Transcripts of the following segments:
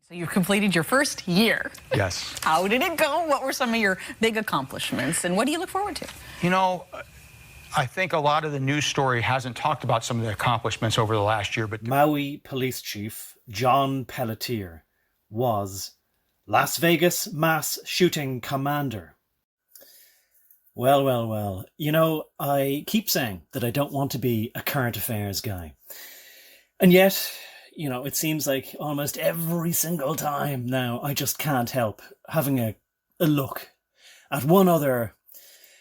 So you completed your first year. Yes. How did it go? What were some of your big accomplishments, and what do you look forward to? You know, I think a lot of the news story hasn't talked about some of the accomplishments over the last year, but Maui Police Chief John Pelletier was Las Vegas mass shooting commander. Well. You know, I keep saying that I don't want to be a current affairs guy. And yet, you know, it seems like almost every single time now I just can't help having a look at one other.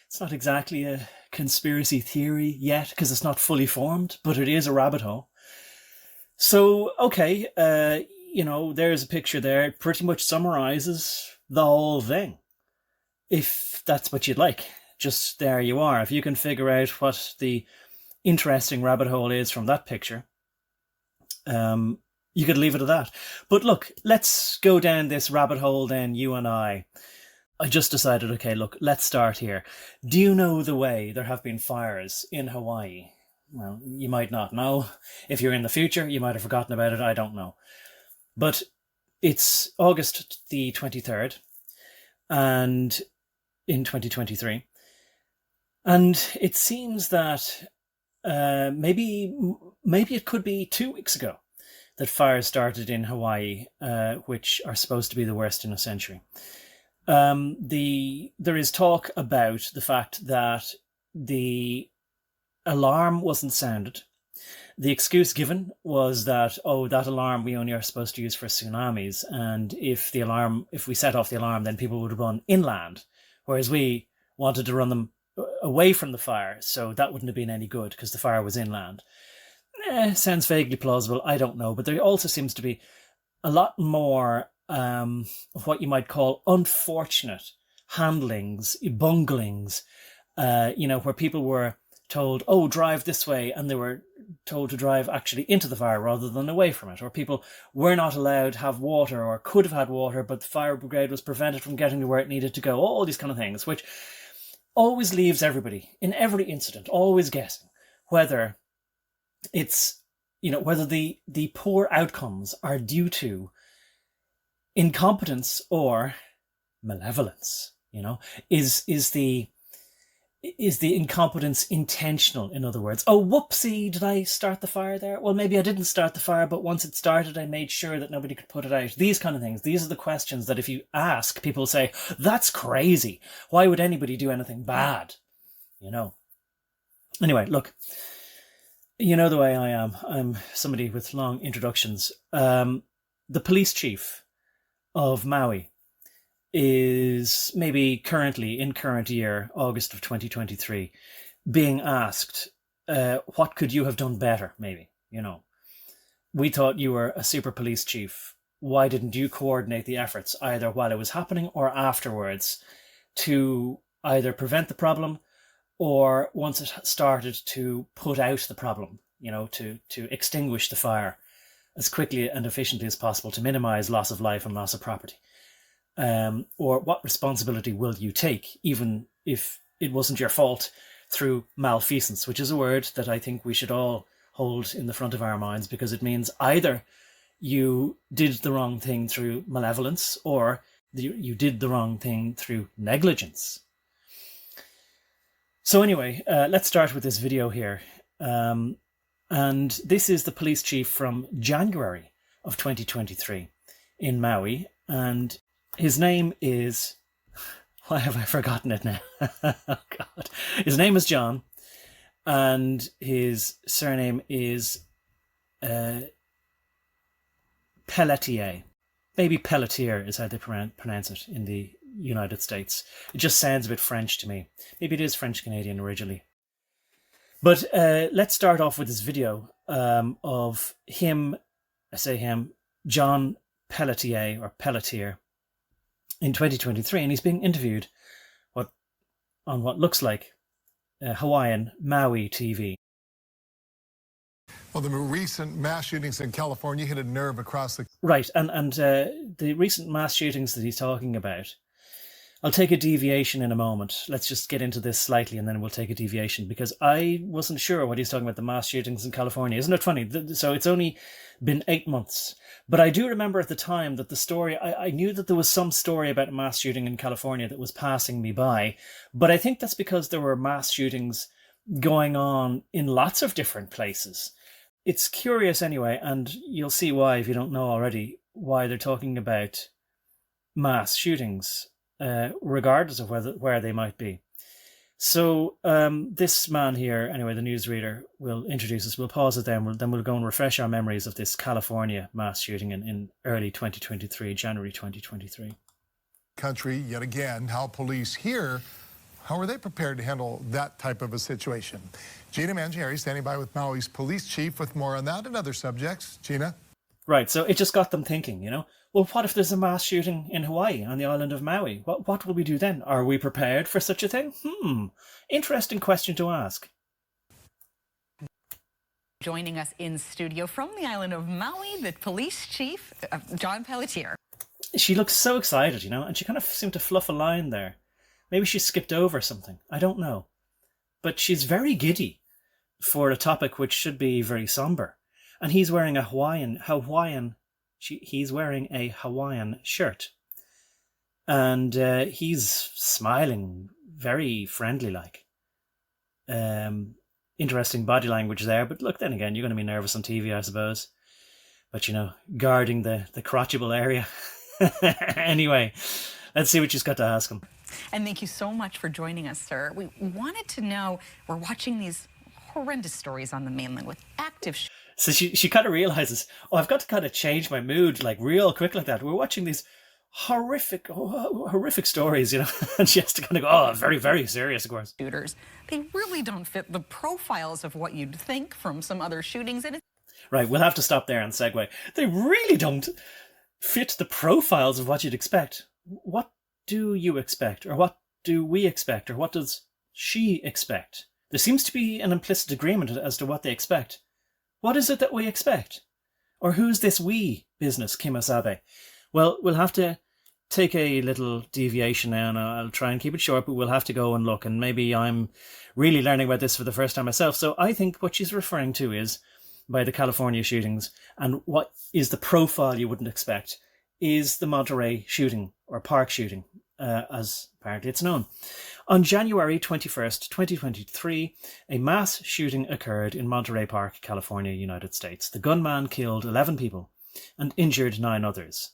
It's not exactly a conspiracy theory yet because it's not fully formed, but it is a rabbit hole. So, okay, you know, there's a picture there. It pretty much summarizes the whole thing. If that's what you'd like, just there you are. If you can figure out what the interesting rabbit hole is from that picture, you could leave it at that. But look, let's go down this rabbit hole then, you and I. I just decided, okay, look, let's start here. Do you know the way there have been fires in Hawaii? Well, you might not know. If you're in the future, you might have forgotten about it. I don't know. But it's August the 23rd and in 2023. And it seems that maybe it could be 2 weeks ago that fires started in Hawaii, which are supposed to be the worst in a century. There is talk about the fact that the alarm wasn't sounded. The excuse given was that, oh, that alarm we only are supposed to use for tsunamis, and if we set off the alarm, then people would run inland, whereas we wanted to run them away from the fire, so that wouldn't have been any good because the fire was inland. Sounds vaguely plausible, I don't know, but there also seems to be a lot more of what you might call unfortunate handlings, bunglings, you know, where people were told, oh, drive this way, and they were told to drive actually into the fire rather than away from it, or people were not allowed to have water or could have had water, but the fire brigade was prevented from getting to where it needed to go, all these kind of things, which always leaves everybody, in every incident, always guessing whether it's, you know, whether the poor outcomes are due to incompetence or malevolence. You know, is the incompetence intentional? In other words, oh, whoopsie, did I start the fire there? Well, maybe I didn't start the fire, but once it started, I made sure that nobody could put it out. These kind of things. These are the questions that if you ask, people say, that's crazy. Why would anybody do anything bad? You know. Anyway, look, you know the way I am. I'm somebody with long introductions. The police chief of Maui is maybe currently, in current year, August of 2023, being asked, what could you have done better, maybe, you know? We thought you were a super police chief. Why didn't you coordinate the efforts, either while it was happening or afterwards, to either prevent the problem or, once it started, to put out the problem, you know, to extinguish the fire as quickly and efficiently as possible to minimize loss of life and loss of property? Or what responsibility will you take, even if it wasn't your fault, through malfeasance, which is a word that I think we should all hold in the front of our minds, because it means either you did the wrong thing through malevolence or you did the wrong thing through negligence. So anyway, let's start with this video here. And this is the police chief from January of 2023 in Maui, and his name is, why have I forgotten it now? Oh, God. His name is John, and his surname is Pelletier. Maybe Pelletier is how they pronounce it in the United States. It just sounds a bit French to me. Maybe it is French-Canadian originally. But let's start off with this video of him, I say him, John Pelletier, or Pelletier, in 2023, and he's being interviewed on what looks like Hawaiian Maui TV. Well, the recent mass shootings in California hit a nerve across the... Right, and the recent mass shootings that he's talking about, I'll take a deviation in a moment. Let's just get into this slightly and then we'll take a deviation, because I wasn't sure what he's talking about, the mass shootings in California. Isn't it funny? So it's only been 8 months. But I do remember at the time that the story, I knew that there was some story about a mass shooting in California that was passing me by. But I think that's because there were mass shootings going on in lots of different places. It's curious anyway, and you'll see why if you don't know already, why they're talking about mass shootings, regardless of where they might be. So this man here, anyway, the newsreader, will introduce us. We'll pause it then. We'll go and refresh our memories of this California mass shooting in early 2023, January 2023. Country, yet again, how police here, how are they prepared to handle that type of a situation? Gina Mangieri standing by with Maui's police chief with more on that and other subjects. Gina? Right, so it just got them thinking, well, what if there's a mass shooting in Hawaii on the island of Maui? What will we do then? Are we prepared for such a thing? Interesting question to ask. Joining us in studio from the island of Maui, the police chief, John Pelletier. She looks so excited, and she kind of seemed to fluff a line there. Maybe she skipped over something. I don't know. But she's very giddy for a topic which should be very somber. And he's wearing he's wearing a Hawaiian shirt. And he's smiling, very friendly-like. Interesting body language there. But look, then again, you're going to be nervous on TV, I suppose. But, guarding the crotchable area. Anyway, let's see what she's got to ask him. And thank you so much for joining us, sir. We wanted to know, we're watching these horrendous stories on the mainland with active... So she kind of realizes, I've got to kind of change my mood like real quick like that. We're watching these horrific stories, and she has to kind of go, very, very serious, of course. Shooters, they really don't fit the profiles of what you'd think from some other shootings. And Right, we'll have to stop there and segue. They really don't fit the profiles of what you'd expect. What do you expect? Or what do we expect? Or what does she expect? There seems to be an implicit agreement as to what they expect. What is it that we expect? Or who's this we business, Kimosabe? Well, we'll have to take a little deviation now, and I'll try and keep it short, but we'll have to go and look, and maybe I'm really learning about this for the first time myself. So I think what she's referring to is, by the California shootings, and what is the profile you wouldn't expect, is the Monterey shooting, or park shooting, as apparently it's known. On January 21st, 2023, a mass shooting occurred in Monterey Park, California, United States. The gunman killed 11 people and injured 9 others.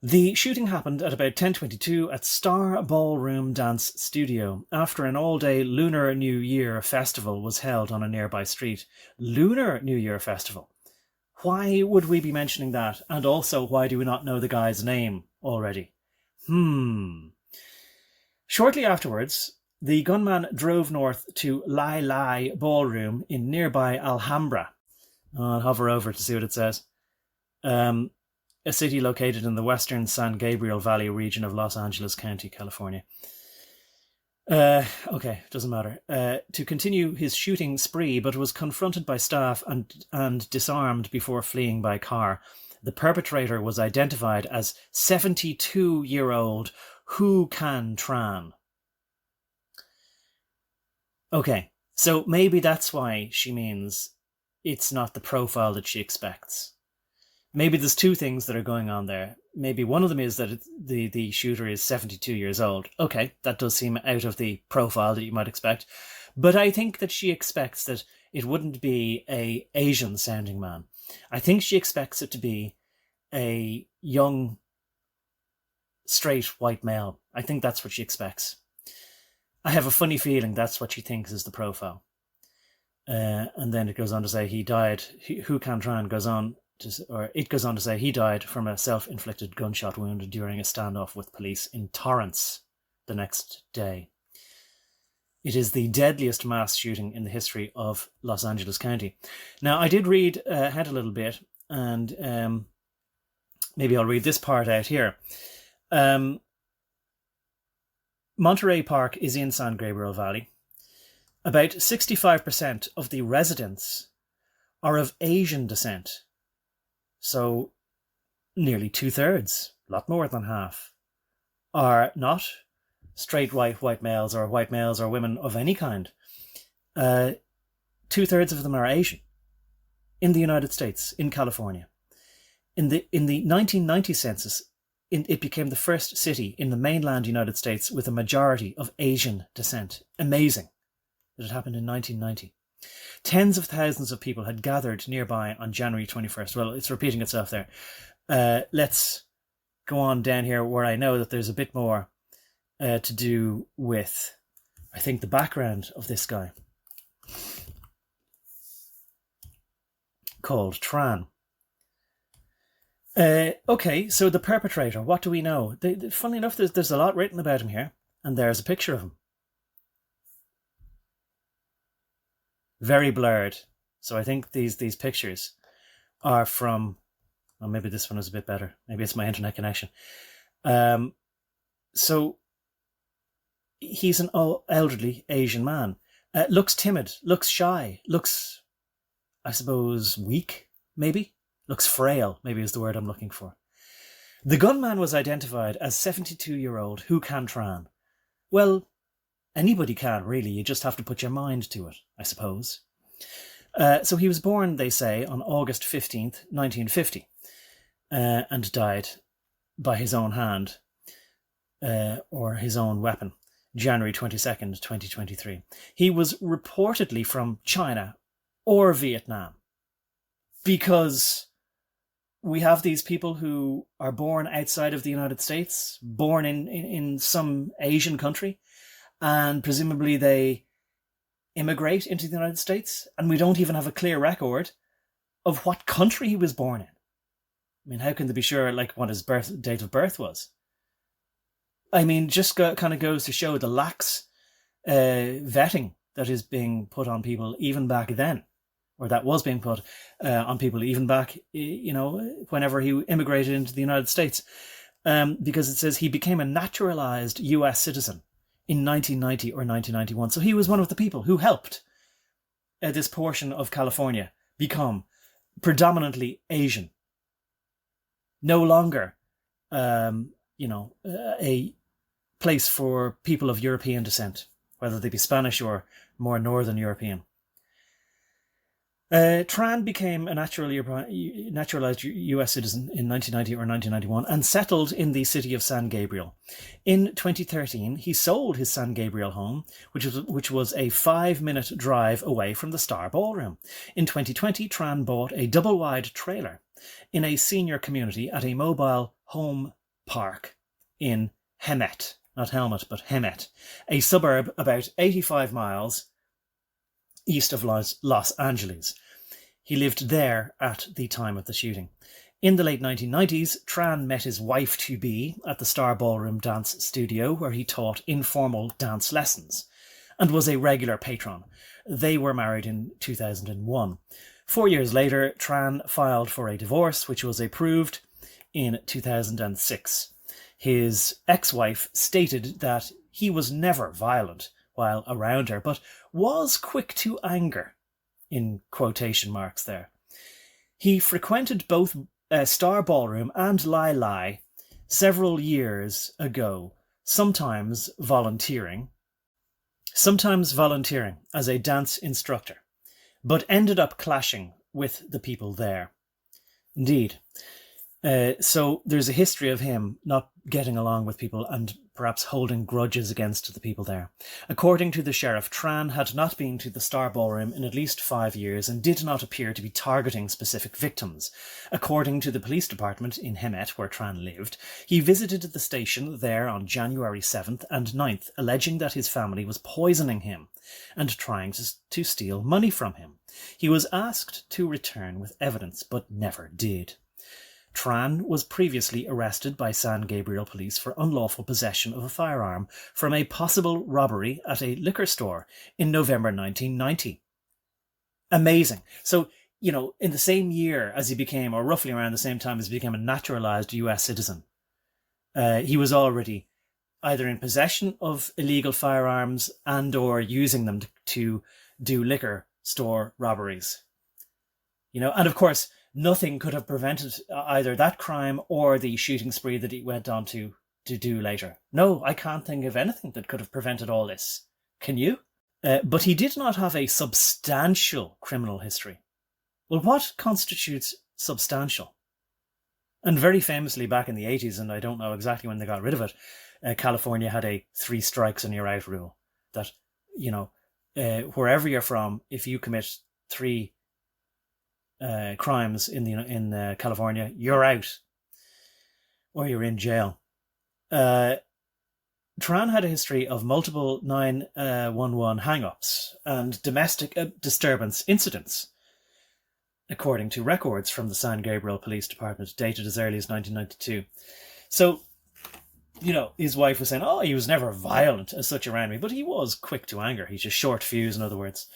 The shooting happened at about 10:22 at Star Ballroom Dance Studio after an all-day Lunar New Year festival was held on a nearby street. Lunar New Year festival. Why would we be mentioning that? And also, why do we not know the guy's name already? Shortly afterwards, the gunman drove north to Lai Lai Ballroom in nearby Alhambra. I'll hover over to see what it says. A city located in the western San Gabriel Valley region of Los Angeles County, California. Okay, doesn't matter. To continue his shooting spree, but was confronted by staff and disarmed before fleeing by car. The perpetrator was identified as 72-year-old Hu Can Tran. Okay, so maybe that's why she means it's not the profile that she expects. Maybe there's two things that are going on there. Maybe one of them is that the shooter is 72 years old. Okay, that does seem out of the profile that you might expect. But I think that she expects that it wouldn't be a Asian-sounding man. I think she expects it to be a young, straight white male. I think that's what she expects. I have a funny feeling that's what she thinks is the profile. And then it goes on to say he died. Hu Can Tran goes on to say he died from a self-inflicted gunshot wound during a standoff with police in Torrance the next day. It is the deadliest mass shooting in the history of Los Angeles County. Now, I did read ahead a little bit, and maybe I'll read this part out here. Monterey Park is in San Gabriel Valley. About 65% of the residents are of Asian descent. So nearly 2/3, a lot more than half, are not straight white males or white males or women of any kind. 2/3 of them are Asian in the United States, in California. In the 1990 census, it became the first city in the mainland United States with a majority of Asian descent. Amazing that it happened in 1990. Tens of thousands of people had gathered nearby on January 21st. Well, it's repeating itself there. Let's go on down here where I know that there's a bit more to do with, I think, the background of this guy called Tran. Okay, so the perpetrator, what do we know? Funnily enough, there's a lot written about him here, and there's a picture of him. Very blurred. So I think these pictures are from, well, maybe this one is a bit better. Maybe it's my internet connection. So he's an elderly Asian man. Looks timid, looks shy, looks, I suppose, weak, maybe? Looks frail, maybe is the word I'm looking for. The gunman was identified as 72-year-old Hu Can Tran. Well, anybody can, really. You just have to put your mind to it, I suppose. So he was born, they say, on August 15th, 1950, and died by his own hand, or his own weapon, January 22nd, 2023. He was reportedly from China or Vietnam, because we have these people who are born outside of the United States, born in some Asian country, and presumably they immigrate into the United States, and we don't even have a clear record of what country he was born in. I mean, how can they be sure, like, what his date of birth was? I mean, just kind of goes to show the lax vetting that is being put on people even back then, or that was being put on people even back, whenever he immigrated into the United States. Because it says he became a naturalized US citizen in 1990 or 1991. So he was one of the people who helped this portion of California become predominantly Asian. No longer, a place for people of European descent, whether they be Spanish or more Northern European. Tran became a naturalized US citizen in 1990 or 1991 and settled in the city of San Gabriel. In 2013, he sold his San Gabriel home, which was a 5-minute drive away from the Star Ballroom. In 2020, Tran bought a double-wide trailer in a senior community at a mobile home park in Hemet, not Helmet, but Hemet, a suburb about 85 miles east of Los Angeles. He lived there at the time of the shooting. In the late 1990s, Tran met his wife-to-be at the Star Ballroom Dance Studio, where he taught informal dance lessons and was a regular patron. They were married in 2001. 4 years later, Tran filed for a divorce, which was approved in 2006. His ex-wife stated that he was never violent while around her, but was quick to anger, in quotation marks there. He frequented both Star Ballroom and Lai Lai several years ago, sometimes volunteering as a dance instructor, but ended up clashing with the people there. Indeed. So there's a history of him not getting along with people and perhaps holding grudges against the people there. According to the sheriff, Tran had not been to the Star Ballroom in at least 5 years and did not appear to be targeting specific victims. According to the police department in Hemet, where Tran lived, he visited the station there on January 7th and 9th, alleging that his family was poisoning him and trying to steal money from him. He was asked to return with evidence, but never did. Tran was previously arrested by San Gabriel police for unlawful possession of a firearm from a possible robbery at a liquor store in November 1990. Amazing. So, in the same year as he became, or roughly around the same time as he became a naturalized US citizen, he was already either in possession of illegal firearms and or using them to do liquor store robberies. And of course, nothing could have prevented either that crime or the shooting spree that he went on to to do later. No, I can't think of anything that could have prevented all this. Can you? But he did not have a substantial criminal history. Well, what constitutes substantial? And very famously back in the 80s, and I don't know exactly when they got rid of it, California had a 3 strikes and you're out rule. That, wherever you're from, if you commit 3 crimes in California, you're out. Or you're in jail. Tran had a history of multiple 911 hang-ups and domestic disturbance incidents, according to records from the San Gabriel Police Department dated as early as 1992. So, his wife was saying, oh, he was never violent as such around me, but he was quick to anger. He's just short fuse, in other words.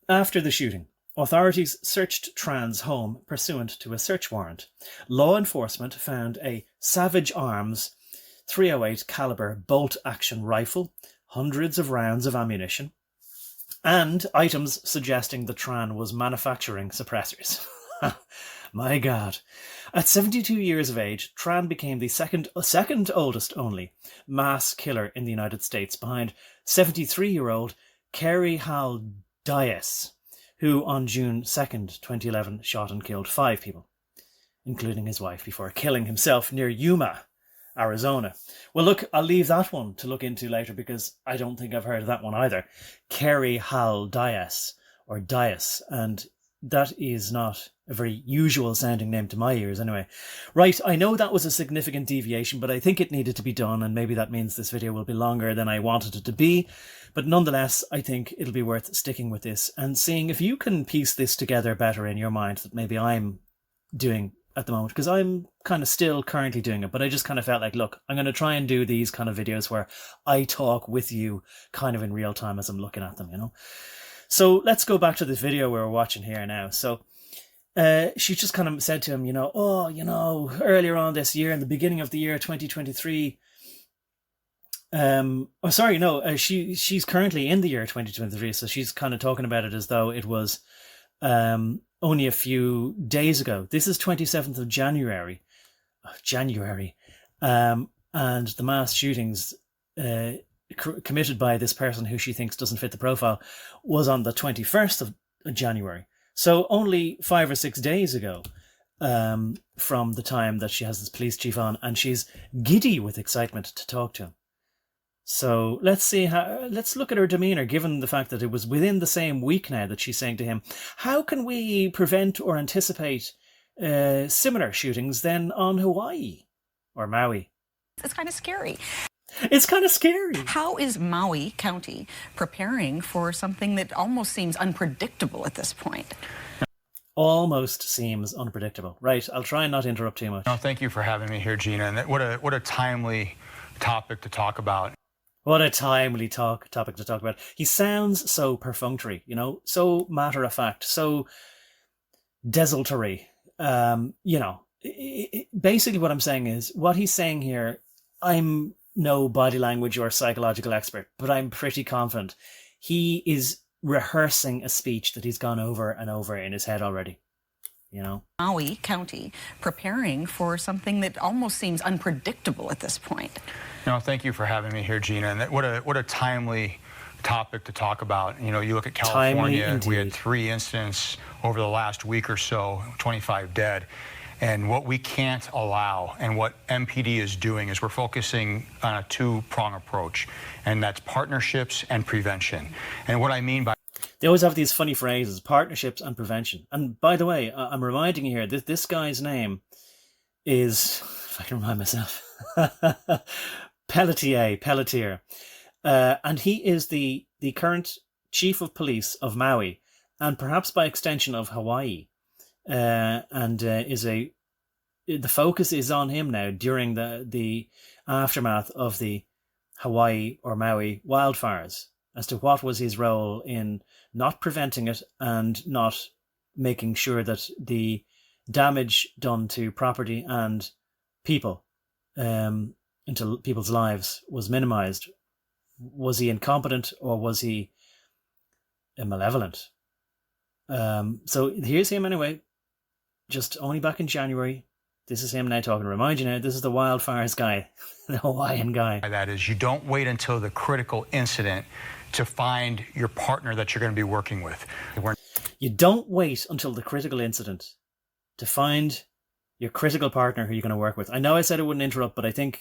After the shooting, authorities searched Tran's home pursuant to a search warrant. Law enforcement found a Savage Arms .308 caliber bolt-action rifle, hundreds of rounds of ammunition, and items suggesting that Tran was manufacturing suppressors. My God. At 72 years of age, Tran became the second oldest only mass killer in the United States, behind 73-year-old Kerry Hal Dias, who on June 2nd, 2011, shot and killed 5 people, including his wife, before killing himself near Yuma, Arizona. Well, look, I'll leave that one to look into later because I don't think I've heard of that one either. Kerry Hal Dias, or Dias, and that is not a very usual sounding name to my ears anyway. Right, I know that was a significant deviation, but I think it needed to be done, and maybe that means this video will be longer than I wanted it to be. But nonetheless, I think it'll be worth sticking with this and seeing if you can piece this together better in your mind that maybe I'm doing at the moment, because I'm kind of still currently doing it, but I just kind of felt like, look, I'm going to try and do these kind of videos where I talk with you kind of in real time as I'm looking at them, So let's go back to this video we're watching here now. So she just kind of said to him, earlier on this year, in the beginning of the year 2023, she's currently in the year 2023, so she's kind of talking about it as though it was only a few days ago. This is 27th of January, and the mass shootings committed by this person who she thinks doesn't fit the profile was on the 21st of January. So only 5 or 6 days ago from the time that she has this police chief on, and she's giddy with excitement to talk to him. So let's look at her demeanor, given the fact that it was within the same week now that she's saying to him, how can we prevent or anticipate similar shootings then on Hawaii or Maui? It's kind of scary. It's kind of scary. How is Maui County preparing for something that almost seems unpredictable at this point? Almost seems unpredictable. Right, I'll try and not interrupt too much. No, thank you for having me here, Gina. And what a timely topic to talk about. What a timely topic to talk about. He sounds so perfunctory, so matter-of-fact, so desultory. Basically what I'm saying is, what he's saying here, I'm no body language or psychological expert, but I'm pretty confident he is rehearsing a speech that he's gone over and over in his head already. Maui County preparing for something that almost seems unpredictable at this point. No, thank you for having me here, Gina. And what a timely topic to talk about. You look at California, we had 3 incidents over the last week or so, 25 dead. And what we can't allow, and what MPD is doing, is we're focusing on a 2-prong approach, and that's partnerships and prevention. And what I mean by they always have these funny phrases, partnerships and prevention. And by the way, I'm reminding you here, this guy's name is, if I can remind myself, Pelletier. And he is the current chief of police of Maui, and perhaps by extension of Hawaii. The focus is on him now during the aftermath of the Hawaii or Maui wildfires, as to what was his role in not preventing it and not making sure that the damage done to property and people, into people's lives, was minimized. Was he incompetent or was he malevolent? So here's him anyway, just only back in January, This is him now talking. Remind you now, this is the wildfires guy, the Hawaiian guy. That is, you don't wait until the critical incident to find your partner that you're going to be working with. You don't wait until the critical incident to find your critical partner who you're going to work with. I know I said I wouldn't interrupt, but I think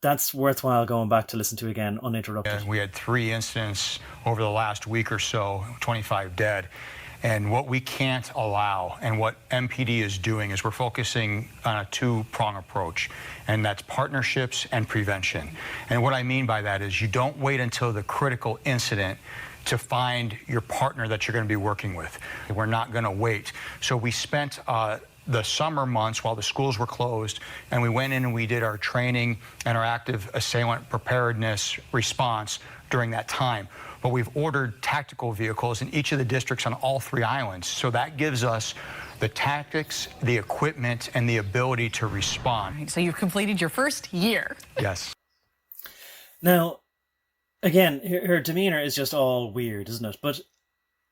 that's worthwhile going back to listen to again, uninterrupted. We had 3 incidents over the last week or so, 25 dead. And what we can't allow, and what MPD is doing, is we're focusing on a 2-prong approach, and that's partnerships and prevention. And what I mean by that is you don't wait until the critical incident to find your partner that you're going to be working with. We're not going to wait. So we spent the summer months while the schools were closed, and we went in and we did our training and our active assailant preparedness response during that time. But we've ordered tactical vehicles in each of the districts on all 3 islands. So that gives us the tactics, the equipment, and the ability to respond. So you've completed your first year. Yes. Now, again, her demeanor is just all weird, isn't it? But,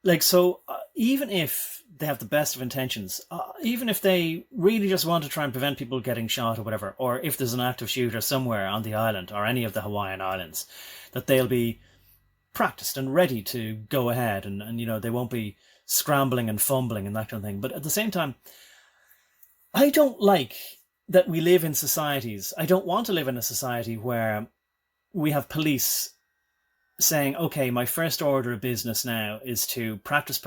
like, so even if they have the best of intentions, even if they really just want to try and prevent people getting shot or whatever, or if there's an active shooter somewhere on the island or any of the Hawaiian Islands, that they'll be practiced and ready to go ahead, and you know, they won't be scrambling and fumbling and that kind of thing. But at the same time, I don't like that we live in societies. I don't want to live in a society where we have police saying, okay, my first order of business now is to practice,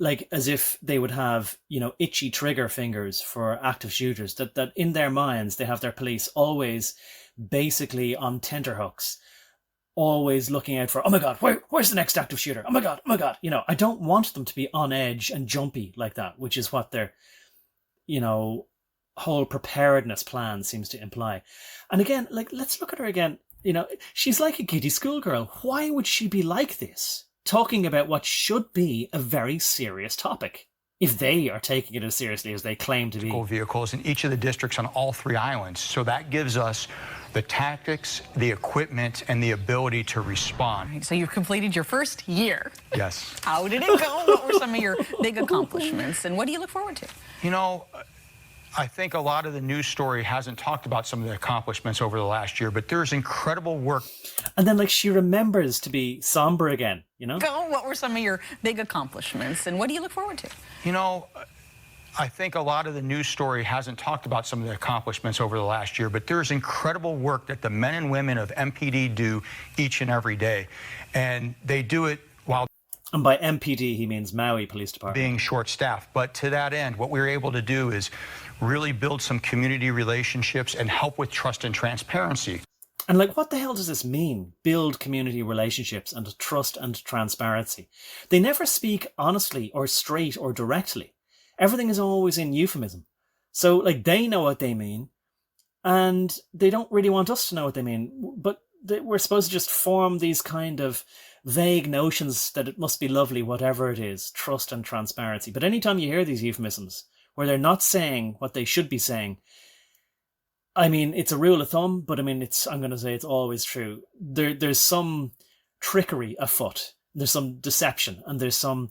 like as if they would have, you know, itchy trigger fingers for active shooters, that in their minds they have their police always basically on tenterhooks, always looking out for, oh my God, where's the next active shooter? Oh my God. You know, I don't want them to be on edge and jumpy like that, which is what their, you know, whole preparedness plan seems to imply. And again, like, let's look at her again. You know, she's like a giddy schoolgirl. Why would she be like this? Talking about what should be a very serious topic, if they are taking it as seriously as they claim to be. Vehicles in each of the districts on all 3 islands. So that gives us the tactics, the equipment, and the ability to respond. So you've completed your first year. Yes. How did it go? What were some of your big accomplishments, and what do you look forward to? You know, I think a lot of the news story hasn't talked about some of the accomplishments over the last year, but there's incredible work. And then, like, she remembers to be somber again, you know? What were some of your big accomplishments, and what do you look forward to? You know, I think a lot of the news story hasn't talked about some of the accomplishments over the last year, but there's incredible work that the men and women of MPD do each and every day. And they do it while... And by MPD, he means Maui Police Department. Being short-staffed. But to that end, what we were able to do is really build some community relationships and help with trust and transparency. And like, what the hell does this mean? Build community relationships and trust and transparency. They never speak honestly or straight or directly. Everything is always in euphemism. So, like, they know what they mean, and they don't really want us to know what they mean. But we're supposed to just form these kind of vague notions that it must be lovely, whatever it is, trust and transparency. But anytime you hear these euphemisms, where they're not saying what they should be saying, I mean, it's a rule of thumb, but I mean, I'm going to say it's always true. There's some trickery afoot. There's some deception, and there's some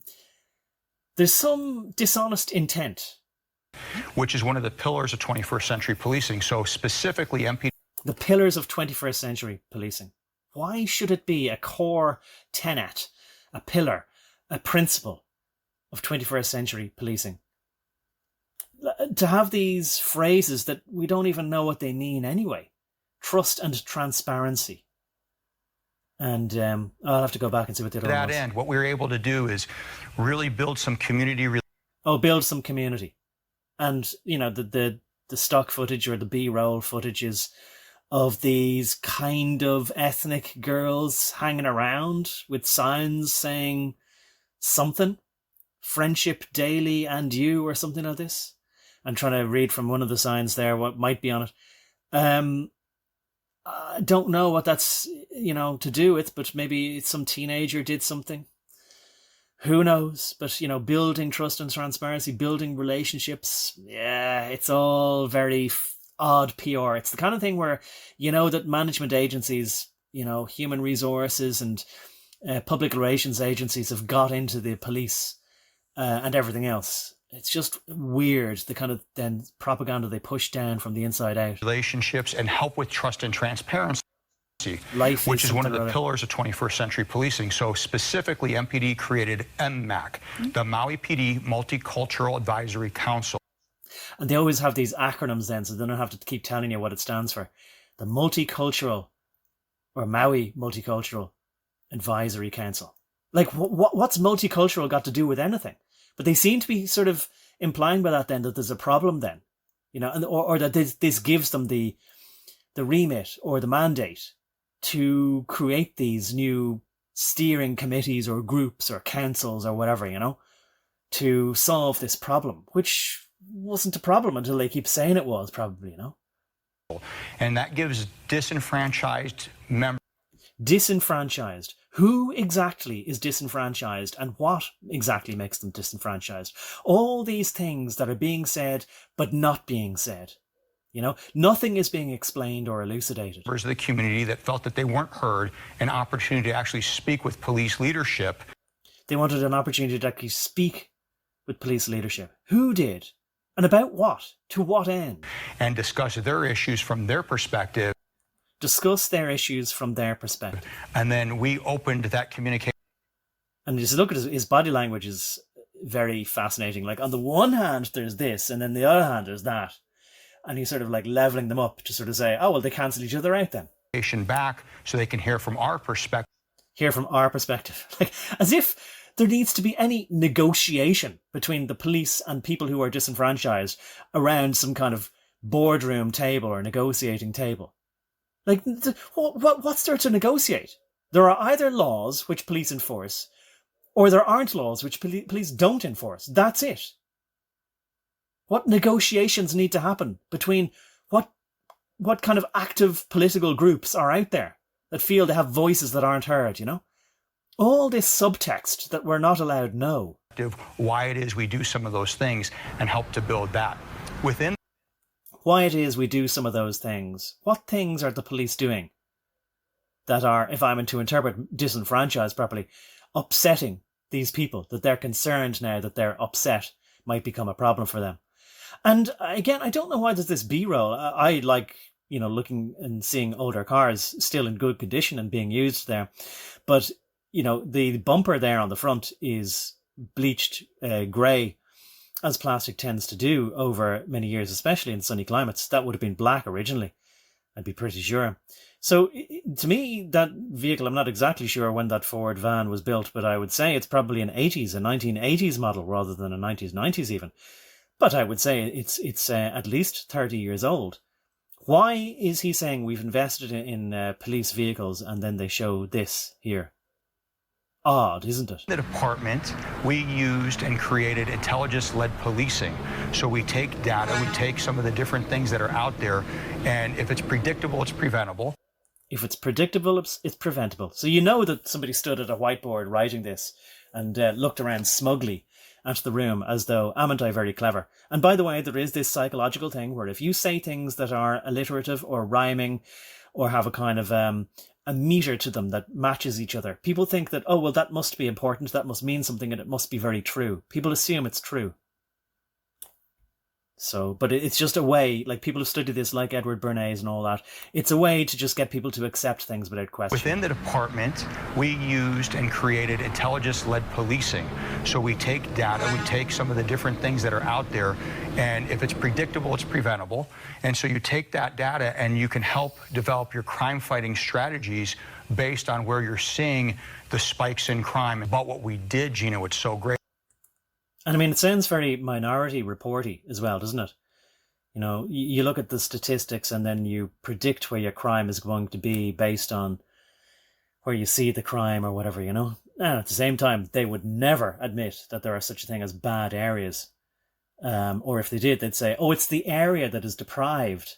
dishonest intent. Which is one of the pillars of 21st century policing. So specifically MPD. The pillars of 21st century policing. Why should it be a core tenet, a pillar, a principle of 21st century policing? To have these phrases that we don't even know what they mean anyway. Trust and transparency. And I'll have to go back and see what the other one was. To that end, what we were able to do is really build some community. Build some community. And, you know, the stock footage or the B-roll footages of these kind of ethnic girls hanging around with signs saying something. Friendship daily and you, or something like this. I'm trying to read from one of the signs there what might be on it. I don't know what that's, you know, to do with, but maybe some teenager did something. Who knows? But, you know, building trust and transparency, building relationships, yeah, it's all very odd PR. It's the kind of thing where, you know, that management agencies, you know, human resources and public relations agencies have got into the police and everything else. It's just weird, the kind of then propaganda they push down from the inside out. Relationships and help with trust and transparency, Which is one of the pillars of 21st century policing. So specifically, MPD created MMAC, the Maui PD Multicultural Advisory Council. And they always have these acronyms then, so they don't have to keep telling you what it stands for. The Multicultural, or Maui Multicultural Advisory Council. Like, what's multicultural got to do with anything? But they seem to be sort of implying by that then that there's a problem then, you know, and or that this gives them the remit or the mandate to create these new steering committees or groups or councils or whatever, you know, to solve this problem, which wasn't a problem until they keep saying it was, probably, you know. And that gives disenfranchised members. Disenfranchised. Who exactly is disenfranchised and what exactly makes them disenfranchised? All these things that are being said but not being said. You know, nothing is being explained or elucidated. Members of the community that felt that they weren't heard, an opportunity to actually speak with police leadership. They wanted an opportunity to actually speak with police leadership. Who did? And about what? To what end? And discuss their issues from their perspective. Discuss their issues from their perspective. And then we opened that communication. And just look at his body language is very fascinating. Like, on the one hand, there's this, and then the other hand, there's that. And he's sort of like leveling them up to sort of say, oh, well, they cancel each other out then. Back so they can hear from our perspective. Hear from our perspective. Like, as if there needs to be any negotiation between the police and people who are disenfranchised around some kind of boardroom table or negotiating table. Like, what's there to negotiate? There are either laws which police enforce, or there aren't laws which police don't enforce. That's it. What negotiations need to happen between what kind of active political groups are out there that feel they have voices that aren't heard, you know? All this subtext that we're not allowed know. Why it is we do some of those things and help to build that. Within why it is we do some of those things. What things are the police doing that are, if I'm to interpret disenfranchised properly, upsetting these people, that they're concerned now that their upset might become a problem for them? And again, I don't know why there's this B-roll. I like, you know, looking and seeing older cars still in good condition and being used there. But, you know, the bumper there on the front is bleached grey, as plastic tends to do over many years, especially in sunny climates. That would have been black originally, I'd be pretty sure. So to me, that vehicle, I'm not exactly sure when that Ford van was built, but I would say it's probably a 1980s model rather than a 1990s even. But I would say it's at least 30 years old. Why is he saying we've invested in police vehicles and then they show this here? Odd, isn't it? The department, we used and created intelligence-led policing. So we take data, we take some of the different things that are out there, and if it's predictable, it's preventable. If it's predictable, it's preventable. So you know that somebody stood at a whiteboard writing this and looked around smugly at the room as though, amn't I very clever? And by the way, there is this psychological thing where if you say things that are alliterative or rhyming or have a kind of a meter to them that matches each other, people think that, oh, well, that must be important, that must mean something, and it must be very true. People assume it's true. So, but it's just a way, like people have studied this, like Edward Bernays and all that. It's a way to just get people to accept things without question. Within the department, we used and created intelligence-led policing. So we take data, we take some of the different things that are out there, and if it's predictable, it's preventable. And so you take that data and you can help develop your crime-fighting strategies based on where you're seeing the spikes in crime. But what we did, Gina, what's so great. And I mean, it sounds very Minority Reporty as well, doesn't it? You know, you look at the statistics and then you predict where your crime is going to be based on where you see the crime or whatever, you know? And at the same time, they would never admit that there are such a thing as bad areas. Or if they did, they'd say, oh, it's the area that is deprived.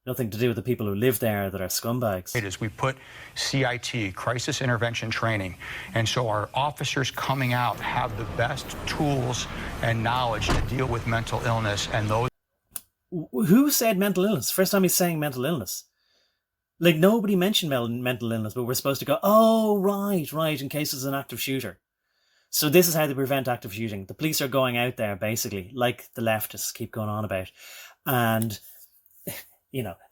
Nothing to do with the people who live there that are scumbags. It is. We put CIT, crisis intervention training, and so our officers coming out have the best tools and knowledge to deal with mental illness and those. Who said mental illness? First time he's saying mental illness. Like, nobody mentioned mental illness, but we're supposed to go, oh, right, in case it's an active shooter. So this is how they prevent active shooting. The police are going out there, basically, like the leftists keep going on about. And,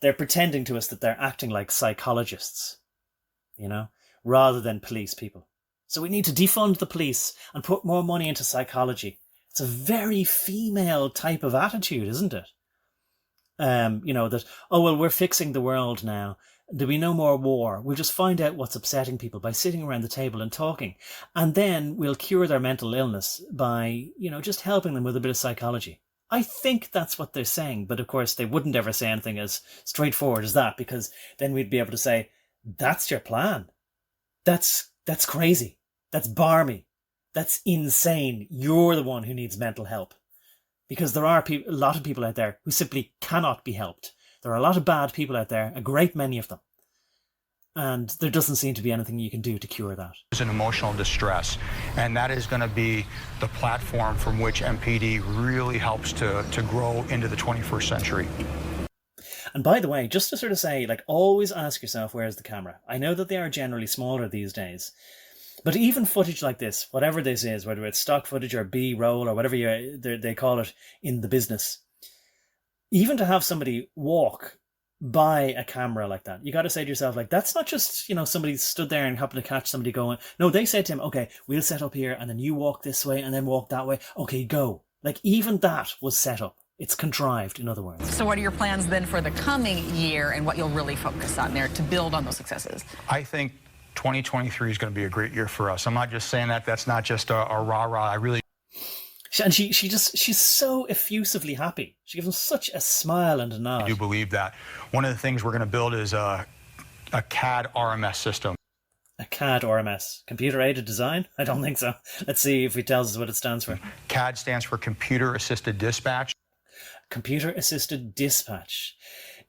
they're pretending to us that they're acting like psychologists, rather than police people. So we need to defund the police and put more money into psychology. It's a very female type of attitude, isn't it? That, we're fixing the world now. There'll be no more war. We'll just find out what's upsetting people by sitting around the table and talking. And then we'll cure their mental illness by, just helping them with a bit of psychology. I think that's what they're saying. But of course, they wouldn't ever say anything as straightforward as that, because then we'd be able to say, that's your plan. That's crazy. That's barmy. That's insane. You're the one who needs mental help. Because there are a lot of people out there who simply cannot be helped. There are a lot of bad people out there, a great many of them. And there doesn't seem to be anything you can do to cure that. It's an emotional distress, and that is going to be the platform from which MPD really helps to grow into the 21st century. And by the way, just to sort of say, always ask yourself, where's the camera? I know that they are generally smaller these days, but even footage like this, whatever this is, whether it's stock footage or B-roll or whatever they call it in the business, even to have somebody walk by a camera like that, you got to say to yourself, that's not just, somebody stood there and happened to catch somebody going. No, they said to him, okay, we'll set up here and then you walk this way and then walk that way. Okay, go. Even that was set up. It's contrived, in other words. So what are your plans then for the coming year and what you'll really focus on there to build on those successes? I think 2023 is going to be a great year for us. I'm not just saying that. That's not just a rah-rah. I really... And she's so effusively happy. She gives him such a smile and a nod. I do believe that. One of the things we're going to build is a CAD RMS system. A CAD RMS. Computer-aided design? I don't think so. Let's see if he tells us what it stands for. CAD stands for Computer-Assisted Dispatch. Computer-Assisted Dispatch.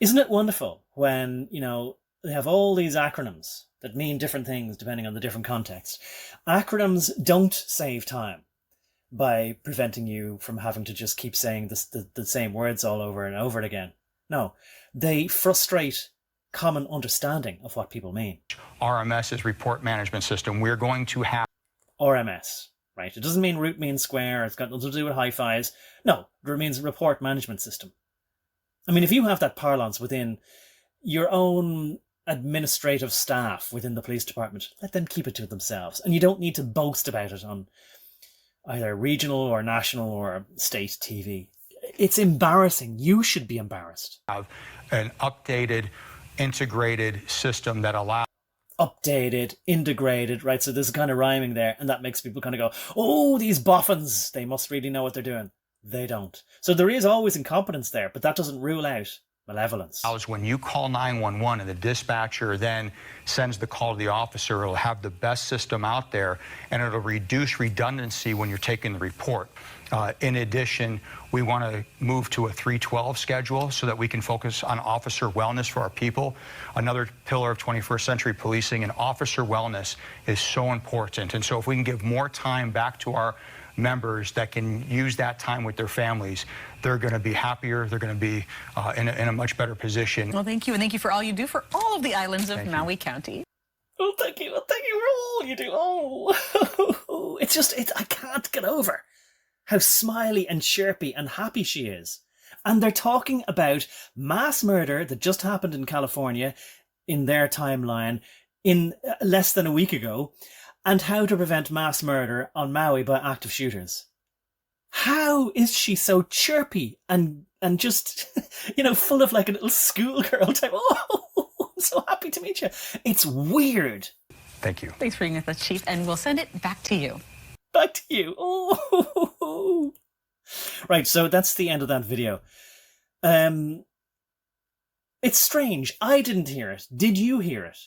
Isn't it wonderful when, they have all these acronyms that mean different things depending on the different context. Acronyms don't save time by preventing you from having to just keep saying the same words all over and over again. No, they frustrate common understanding of what people mean. RMS is Report Management System. We're going to have... RMS, right? It doesn't mean root means square. It's got nothing to do with hi-fis. No, it means Report Management System. I mean, if you have that parlance within your own administrative staff within the police department, let them keep it to themselves. And you don't need to boast about it on either regional or national or state TV. It's embarrassing. You should be embarrassed. Have an updated, integrated system that allows... Updated, integrated, right? So there's kind of rhyming there, and that makes people kind of go, oh, these boffins, they must really know what they're doing. They don't. So there is always incompetence there, but that doesn't rule out malevolence. When you call 911 and the dispatcher then sends the call to the officer, it'll have the best system out there, and it'll reduce redundancy when you're taking the report. In addition, we want to move to a 312 schedule so that we can focus on officer wellness for our people. Another pillar of 21st century policing, and officer wellness is so important. And so if we can give more time back to our members that can use that time with their families, they're going to be happier. They're going to be in a much better position. Well, thank you. And thank you for all you do for all of the islands of Maui County. Oh, thank you. Thank you for all you do. Oh, I can't get over how smiley and chirpy and happy she is. And they're talking about mass murder that just happened in California in their timeline in less than a week ago, and how to prevent mass murder on Maui by active shooters. How is she so chirpy and just, full of like a little schoolgirl type? Oh, I'm so happy to meet you. It's weird. Thank you. Thanks for being with us, Chief, and we'll send it back to you. Back to you. Oh. Right, so that's the end of that video. It's strange. I didn't hear it. Did you hear it?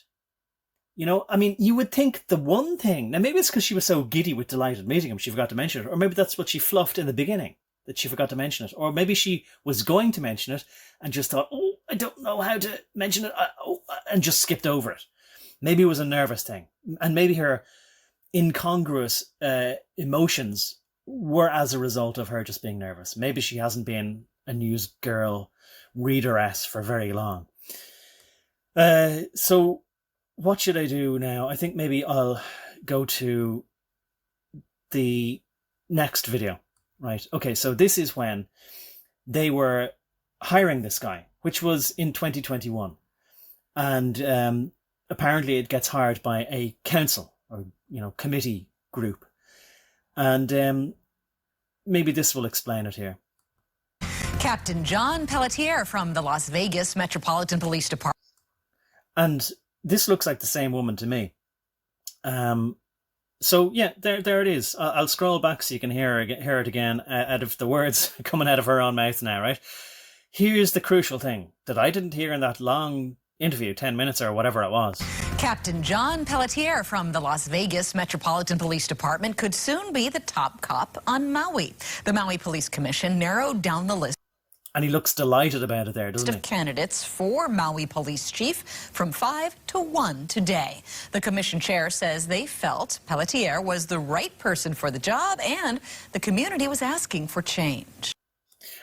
You would think the one thing... Now, maybe it's because she was so giddy with delight at meeting him, she forgot to mention it. Or maybe that's what she fluffed in the beginning, that she forgot to mention it. Or maybe she was going to mention it and just thought, oh, I don't know how to mention it, and just skipped over it. Maybe it was a nervous thing. And maybe her incongruous emotions were as a result of her just being nervous. Maybe she hasn't been a news girl readeress for very long. So... what should I do now? I think maybe I'll go to the next video, right? Okay, so this is when they were hiring this guy, which was in 2021. And apparently it gets hired by a council or, committee group. And maybe this will explain it here. Captain John Pelletier from the Las Vegas Metropolitan Police Department. And this looks like the same woman to me. So yeah, there it is. I'll scroll back so you can hear it again out of the words coming out of her own mouth now, right? Here's the crucial thing that I didn't hear in that long interview, 10 minutes or whatever it was. Captain John Pelletier from the Las Vegas Metropolitan Police Department could soon be the top cop on Maui. The Maui Police Commission narrowed down the list And he looks delighted about it there, doesn't he? of candidates for Maui Police Chief from 5 to 1 today. The commission chair says they felt Pelletier was the right person for the job and the community was asking for change.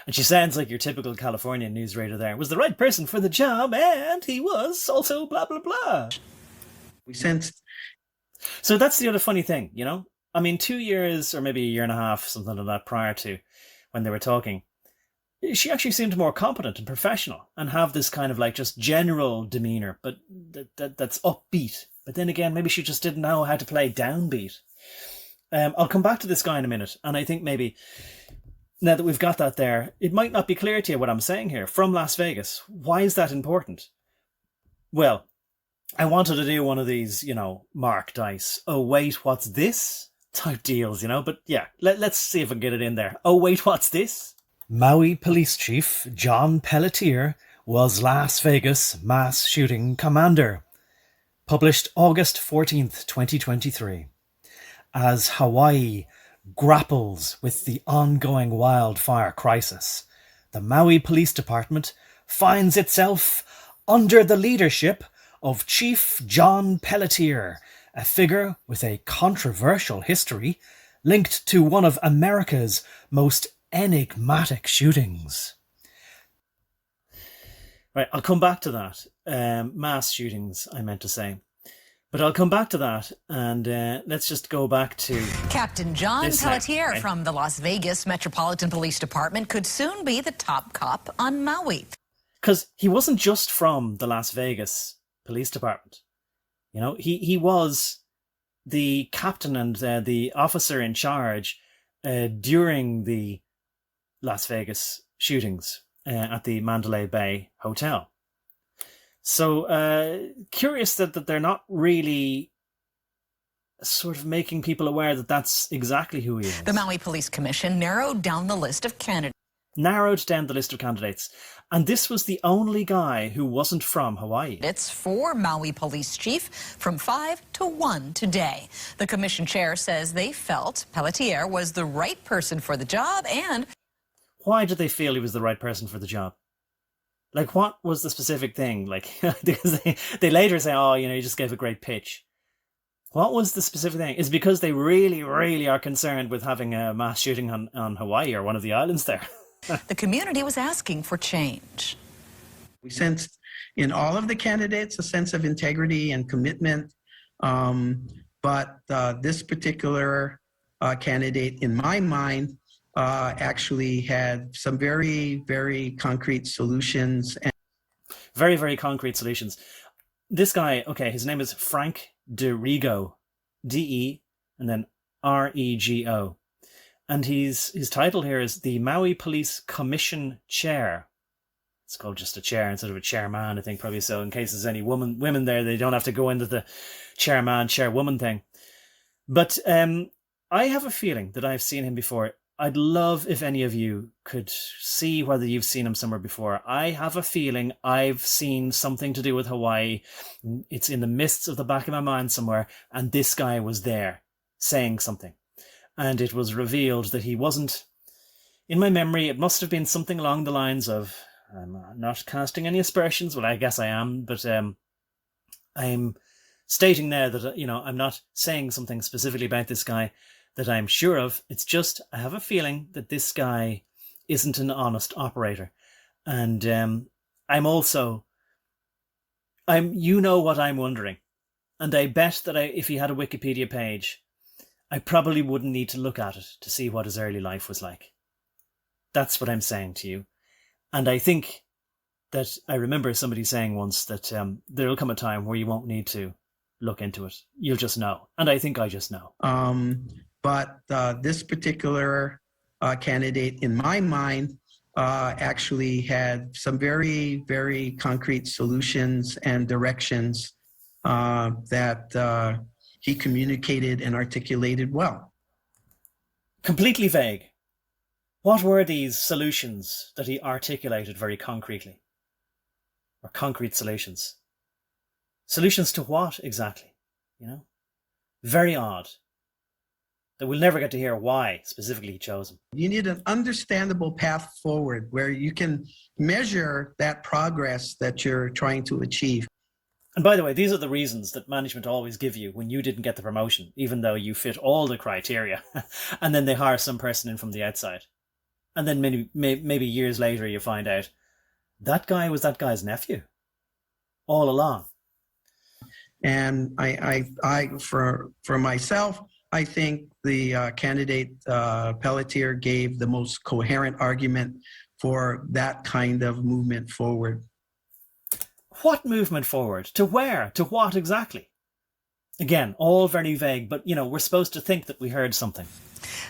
And she sounds like your typical California newsreader there. Was the right person for the job and he was also blah, blah, blah. We sensed. So that's the other funny thing, I mean, 2 years or maybe a year and a half, something like that, prior to when they were talking, she actually seemed more competent and professional and have this kind of like just general demeanor, but that's upbeat. But then again, maybe she just didn't know how to play downbeat. I'll come back to this guy in a minute. And I think maybe now that we've got that there, it might not be clear to you what I'm saying here. From Las Vegas, why is that important? Well, I wanted to do one of these, Mark Dice. Oh, wait, what's this? Type deals, But yeah, let's see if I can get it in there. Oh, wait, what's this? Maui Police Chief John Pelletier was Las Vegas mass shooting commander. Published August 14th, 2023. As Hawaii grapples with the ongoing wildfire crisis, the Maui Police Department finds itself under the leadership of Chief John Pelletier, a figure with a controversial history linked to one of America's most enigmatic shootings. Right, I'll come back to that. Mass shootings, I meant to say. But I'll come back to that, and let's just go back to Captain John Pelletier right? from the Las Vegas Metropolitan Police Department could soon be the top cop on Maui. Because he wasn't just from the Las Vegas Police Department. He was the captain and the officer in charge during the Las Vegas shootings at the Mandalay Bay Hotel. So curious that they're not really sort of making people aware that that's exactly who he is. The Maui Police Commission narrowed down the list of candidates. And this was the only guy who wasn't from Hawaii. It's for Maui Police Chief from 5 to 1 today. The commission chair says they felt Pelletier was the right person for the job and... Why did they feel he was the right person for the job? Like, what was the specific thing? Like, because they later say, oh, you just gave a great pitch. What was the specific thing? Is it because they really, really are concerned with having a mass shooting on Hawaii or one of the islands there? The community was asking for change. We sensed in all of the candidates a sense of integrity and commitment, but this particular candidate, in my mind, actually had some very, very concrete solutions. Very, very concrete solutions. This guy, okay, his name is Frank DeRigo, D-E, and then R-E-G-O. And his title here is the Maui Police Commission Chair. It's called just a chair instead of a chairman, I think, probably. So in case there's any women there, they don't have to go into the chairman, chairwoman thing. But I have a feeling that I've seen him before. I'd love if any of you could see whether you've seen him somewhere before. I have a feeling I've seen something to do with Hawaii. It's in the mists of the back of my mind somewhere. And this guy was there saying something. And it was revealed that he wasn't, in my memory, it must have been something along the lines of, I'm not casting any aspersions, well, I guess I am, but I'm stating there that, I'm not saying something specifically about this guy that I'm sure of. It's just, I have a feeling that this guy isn't an honest operator. And you know what I'm wondering. And I bet that if he had a Wikipedia page, I probably wouldn't need to look at it to see what his early life was like. That's what I'm saying to you. And I think that I remember somebody saying once that there'll come a time where you won't need to look into it. You'll just know. And I think I just know. But this particular candidate, in my mind, actually had some very, very concrete solutions and directions that he communicated and articulated well. Completely vague. What were these solutions that he articulated very concretely? Or concrete solutions? Solutions to what exactly? You know? Very odd. That we'll never get to hear why specifically he chose them. You need an understandable path forward where you can measure that progress that you're trying to achieve. And by the way, these are the reasons that management always give you when you didn't get the promotion, even though you fit all the criteria. And then they hire some person in from the outside. And then maybe years later you find out that guy was that guy's nephew all along. And I for myself, I think the candidate Pelletier gave the most coherent argument for that kind of movement forward. What movement forward? To where? To what exactly? Again, all very vague, but, we're supposed to think that we heard something.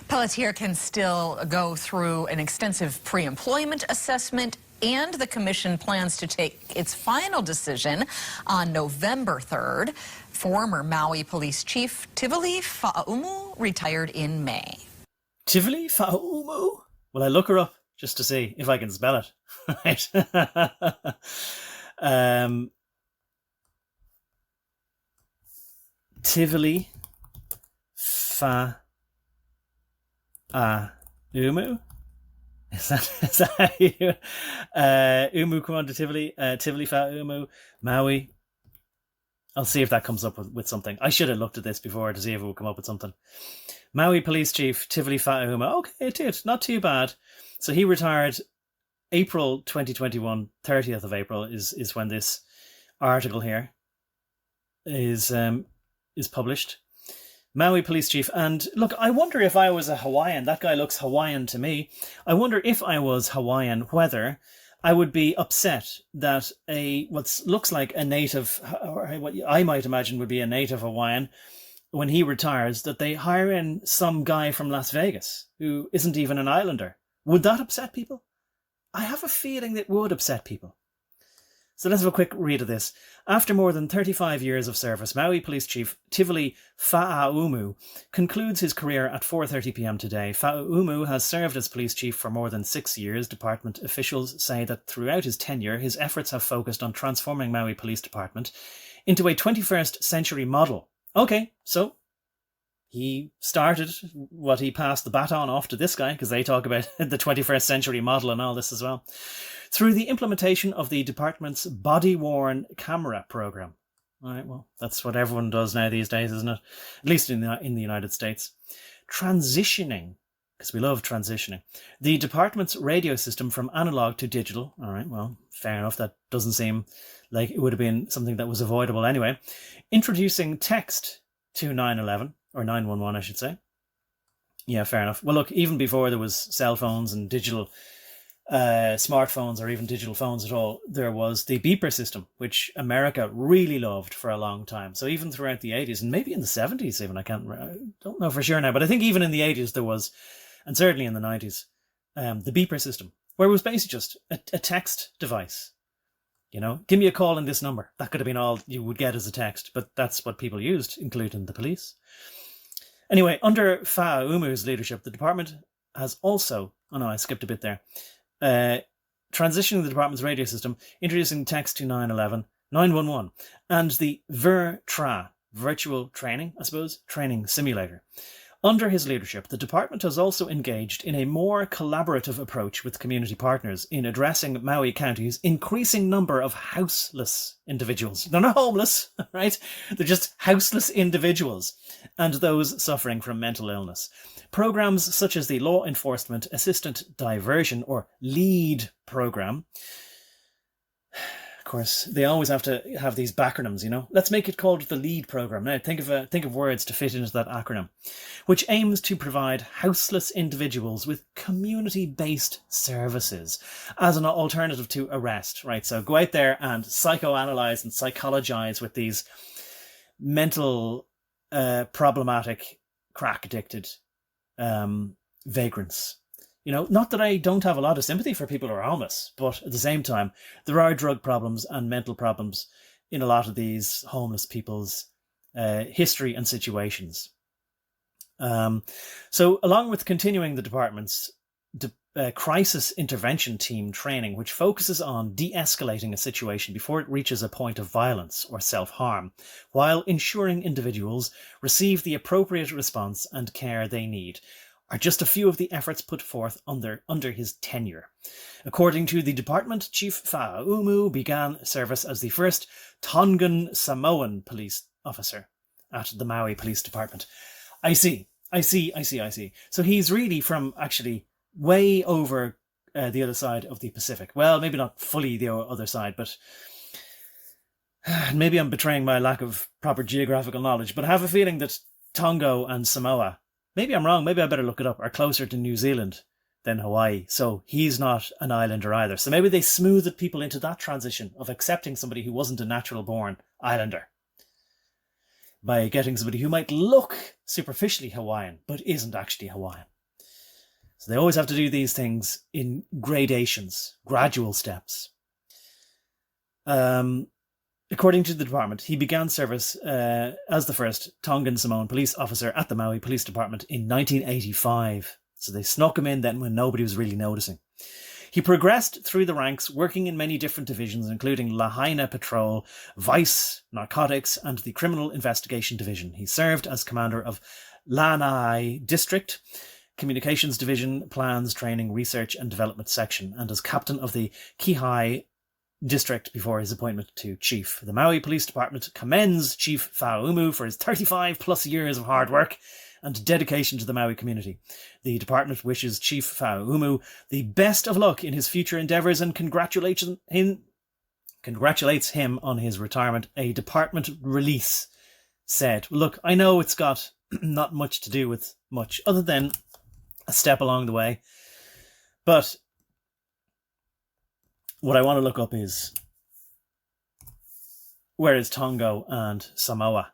Pelletier can still go through an extensive pre-employment assessment, and the commission plans to take its final decision on November 3rd. Former Maui Police Chief Tivoli Fa'aumu retired in May. Tivoli Fa'aumu? Will I look her up just to see if I can spell it? Right. Tivoli Fa'aumu? Is that how you Umu come on to Tivoli? Tivoli Fa'aumu, Maui. I'll see if that comes up with something. I should have looked at this before to see if it would come up with something. Maui Police Chief Tivoli Fa'aumu. Okay, it did. Not too bad. So he retired April 2021, 30th of April is when this article here is published. Maui Police Chief. And look, I wonder if I was a Hawaiian, that guy looks Hawaiian to me. I wonder if I was Hawaiian, whether I would be upset that what looks like a native, or what I might imagine would be a native Hawaiian, when he retires, that they hire in some guy from Las Vegas who isn't even an islander. Would that upset people? I have a feeling that would upset people. So let's have a quick read of this. After more than 35 years of service, Maui Police Chief Tivoli Fa'aumu concludes his career at 4:30 p.m. today. Fa'aumu has served as police chief for more than 6 years. Department officials say that throughout his tenure, his efforts have focused on transforming Maui Police Department into a 21st century model. Okay, so he started what he passed the baton off to this guy, because they talk about the 21st century model and all this as well, through the implementation of the department's body-worn camera program. All right, well, that's what everyone does now these days, isn't it? At least in the United States. Transitioning, because we love transitioning, the department's radio system from analog to digital. All right, well, fair enough. That doesn't seem like it would have been something that was avoidable anyway. Introducing text to 911, or 911, I should say. Yeah, fair enough. Well, look, even before there was cell phones and digital smartphones or even digital phones at all, there was the beeper system, which America really loved for a long time. So even throughout the 80s and maybe in the 70s even, I don't know for sure now, but I think even in the 80s there was, and certainly in the 90s, the beeper system, where it was basically just a text device. Give me a call on this number. That could have been all you would get as a text, but that's what people used, including the police. Anyway, under Fa'aumu's leadership, the department has also, I skipped a bit there, transitioning the department's radio system, introducing text to 911, and the VirTra, virtual training, training simulator. Under his leadership, the department has also engaged in a more collaborative approach with community partners in addressing Maui County's increasing number of houseless individuals. They're not homeless, right? They're just houseless individuals and those suffering from mental illness. Programs such as the Law Enforcement Assistant Diversion, or LEAD program, course, they always have to have these backronyms, you know. Let's make it called the LEAD program. Now, think of words to fit into that acronym, which aims to provide houseless individuals with community-based services as an alternative to arrest, right? So go out there and psychoanalyze and psychologize with these mental, problematic, crack-addicted vagrants. You know, not that I don't have a lot of sympathy for people who are homeless, but at the same time, there are drug problems and mental problems in a lot of these homeless people's history and situations. So along with continuing the department's crisis intervention team training, which focuses on de-escalating a situation before it reaches a point of violence or self-harm, while ensuring individuals receive the appropriate response and care they need, are just a few of the efforts put forth under his tenure. According to the department, Chief Fa'aumu began service as the first Tongan Samoan police officer at the Maui Police Department. I see. So he's really from actually way over the other side of the Pacific. Well, maybe not fully the other side, but maybe I'm betraying my lack of proper geographical knowledge, but I have a feeling that Tonga and Samoa, maybe I'm wrong, maybe I better look it up, are closer to New Zealand than Hawaii. So he's not an islander either. So maybe they smoothed people into that transition of accepting somebody who wasn't a natural born islander by getting somebody who might look superficially Hawaiian, but isn't actually Hawaiian. So they always have to do these things in gradations, gradual steps. According to the department, he began service as the first Tongan Samoan police officer at the Maui Police Department in 1985. So they snuck him in then when nobody was really noticing. He progressed through the ranks, working in many different divisions, including Lahaina Patrol, Vice, Narcotics, and the Criminal Investigation Division. He served as commander of Lanai District, Communications Division, Plans, Training, Research and Development Section, and as captain of the Kihei District before his appointment to chief. The Maui Police Department commends Chief Fa'aumu for his 35 plus years of hard work and dedication to the Maui community. The department wishes Chief Fa'aumu the best of luck in his future endeavours and congratulates him on his retirement. A department release said, look, I know it's got not much to do with much other than a step along the way, but what I want to look up is, where is Tonga and Samoa?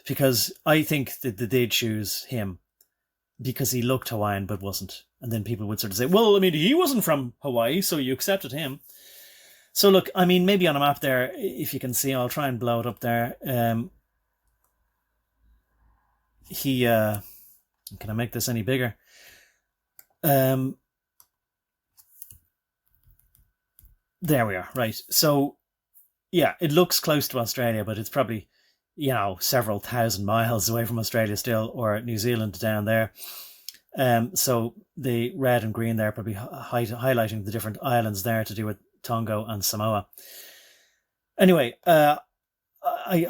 Because I think that they'd choose him because he looked Hawaiian but wasn't. And then people would sort of say, well, I mean, he wasn't from Hawaii, so you accepted him. So look, I mean, maybe on a map there, if you can see, I'll try and blow it up there. Can I make this any bigger? There we are, right. So, yeah, it looks close to Australia, but it's probably, you know, several thousand miles away from Australia still, or New Zealand down there. So the red and green there probably highlighting the different islands there to do with Tonga and Samoa. Anyway, I'll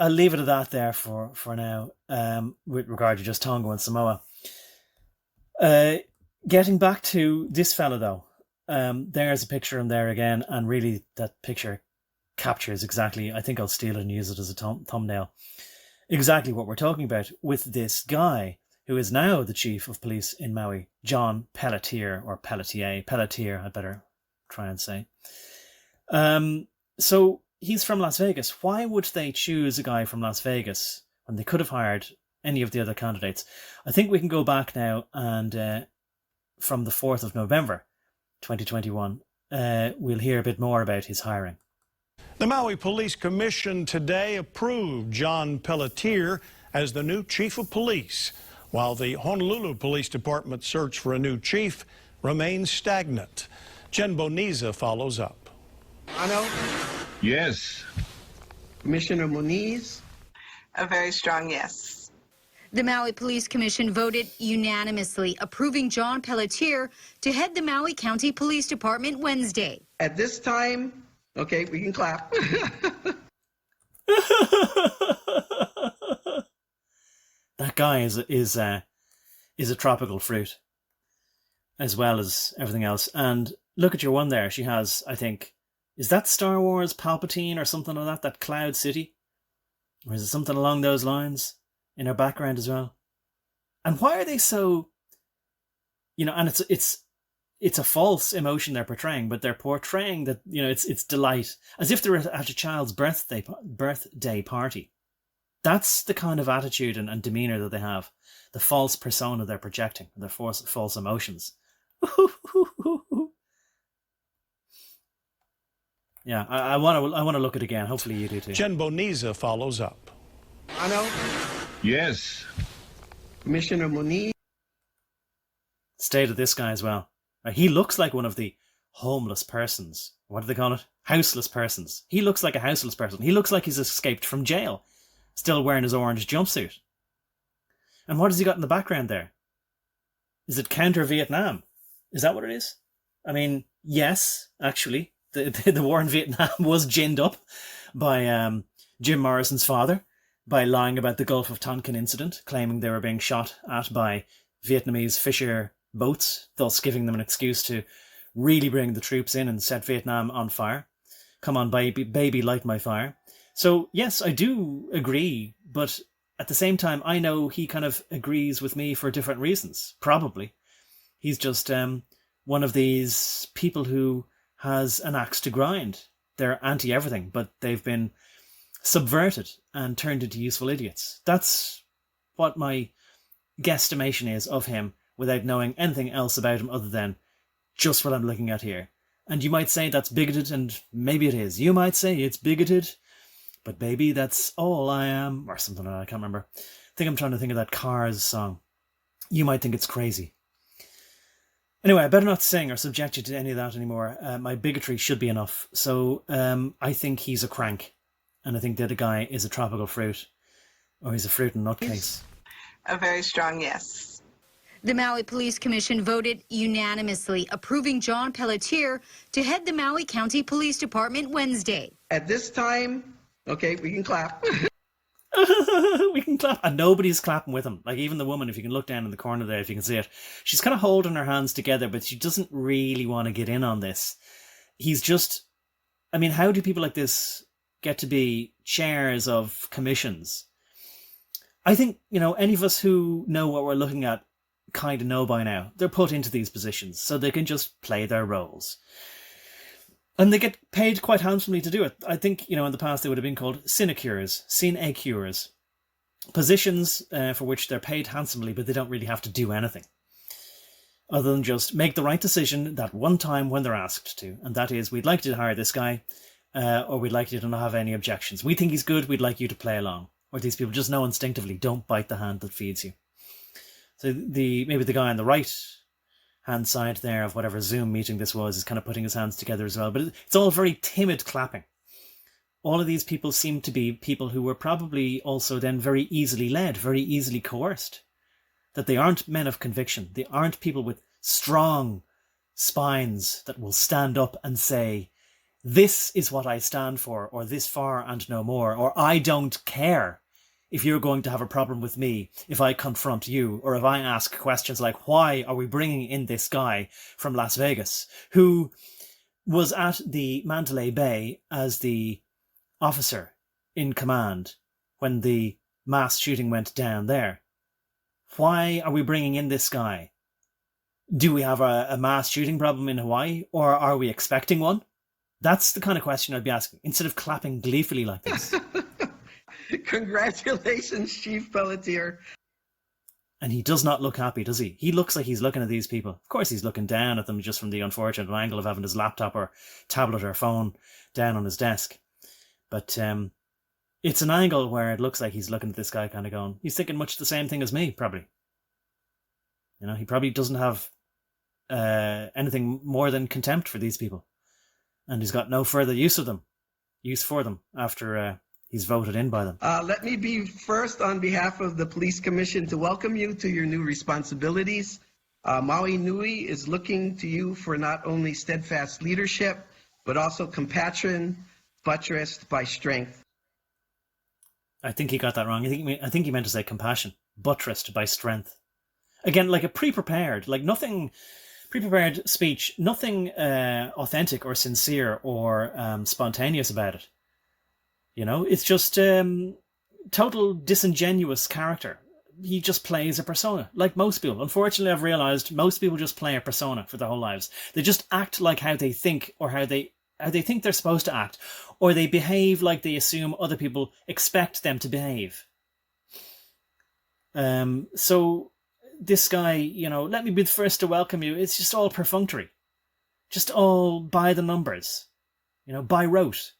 leave it at that there for now, with regard to just Tonga and Samoa. Getting back to this fella though, there's a picture of him there again, and really that picture captures exactly, I think I'll steal it and use it as a thumbnail, exactly what we're talking about with this guy who is now the chief of police in Maui, John Pelletier, or Pelletier, I'd better try and say. So he's from Las Vegas. Why would they choose a guy from Las Vegas when they could have hired any of the other candidates? I think we can go back now, and from the 4th of November 2021, we'll hear a bit more about his hiring. The Maui Police Commission today approved John Pelletier as the new chief of police, while the Honolulu Police Department's search for a new chief remains stagnant. Jen Boniza follows up. Ano? Yes. Commissioner Moniz? A very strong yes. The Maui Police Commission voted unanimously approving John Pelletier to head the Maui County Police Department Wednesday. At this time, okay, we can clap. That guy is a tropical fruit, as well as everything else. And look at your one there. She has, I think, Is that Star Wars Palpatine or something like that? That Cloud City? Or is it something along those lines in her background as well? And why are they so, and it's a false emotion they're portraying, but they're portraying that, it's delight, as if they're at a child's birthday party. That's the kind of attitude and demeanor that they have. The false persona they're projecting, their false emotions. Yeah, I want to look at it again. Hopefully you do too. Jen Boniza follows up. Ano? Yes. Commissioner Moniz. Stay to this guy as well. He looks like one of the homeless persons. What do they call it? Houseless persons. He looks like a houseless person. He looks like he's escaped from jail, still wearing his orange jumpsuit. And what has he got in the background there? Is it counter-Vietnam? Is that what it is? I mean, yes, actually. The war in Vietnam was ginned up by Jim Morrison's father by lying about the Gulf of Tonkin incident, claiming they were being shot at by Vietnamese fisher boats, thus giving them an excuse to really bring the troops in and set Vietnam on fire. Come on, baby, light my fire. So, yes, I do agree, but at the same time, I know he kind of agrees with me for different reasons, probably. He's just one of these people who has an axe to grind. They're anti-everything, but they've been subverted and turned into useful idiots. That's what my guesstimation is of him, without knowing anything else about him other than just what I'm looking at here. And you might say that's bigoted, and maybe it is. You might say it's bigoted, but baby, that's all I am, or something like that. I can't remember. I think I'm trying to think of that Cars song. You might think it's crazy. Anyway, I better not sing or subject you to any of that anymore. My bigotry should be enough. So I think he's a crank. And I think the other guy is a tropical fruit. Or he's a fruit and nutcase. A very strong yes. The Maui Police Commission voted unanimously approving John Pelletier to head the Maui County Police Department Wednesday. At this time, okay, we can clap. We can clap. And nobody's clapping with him. Like, even the woman, if you can look down in the corner there, if you can see it, she's kind of holding her hands together, but she doesn't really want to get in on this. He's just, I mean, how do people like this get to be chairs of commissions? I think, any of us who know what we're looking at kind of know by now. They're put into these positions so they can just play their roles. And they get paid quite handsomely to do it. I think, in the past they would have been called sinecures, positions for which they're paid handsomely, but they don't really have to do anything other than just make the right decision that one time when they're asked to. And that is, we'd like you to hire this guy, or we'd like you to not have any objections. We think he's good, we'd like you to play along. Or these people just know instinctively, don't bite the hand that feeds you. So maybe the guy on the right hand side there of whatever Zoom meeting this was is kind of putting his hands together as well. But it's all very timid clapping. All of these people seem to be people who were probably also then very easily led, very easily coerced. That they aren't men of conviction. They aren't people with strong spines that will stand up and say, this is what I stand for, or this far and no more, or I don't care if you're going to have a problem with me, if I confront you, or if I ask questions like, why are we bringing in this guy from Las Vegas, who was at the Mandalay Bay as the officer in command when the mass shooting went down there? Why are we bringing in this guy? Do we have a mass shooting problem in Hawaii, or are we expecting one? That's the kind of question I'd be asking, instead of clapping gleefully like this. Congratulations, Chief Pelletier. And he does not look happy, does he? He looks like he's looking at these people. Of course he's looking down at them just from the unfortunate angle of having his laptop or tablet or phone down on his desk. But it's an angle where it looks like he's looking at this guy kind of going, he's thinking much the same thing as me, probably. He probably doesn't have anything more than contempt for these people. And he's got no further use for them after he's voted in by them. Let me be first on behalf of the Police Commission to welcome you to your new responsibilities. Maui Nui is looking to you for not only steadfast leadership, but also compassion buttressed by strength. I think he got that wrong. I think he meant to say compassion, buttressed by strength. Again, like a pre-prepared, like nothing Pre-prepared speech, nothing authentic or sincere or spontaneous about it. You know, it's just total disingenuous character. He just plays a persona, like most people. Unfortunately, I've realised most people just play a persona for their whole lives. They just act like how they think, or how they think they're supposed to act, or they behave like they assume other people expect them to behave. So this guy, you know, let me be the first to welcome you. It's just all perfunctory, just all by the numbers, you know, by rote.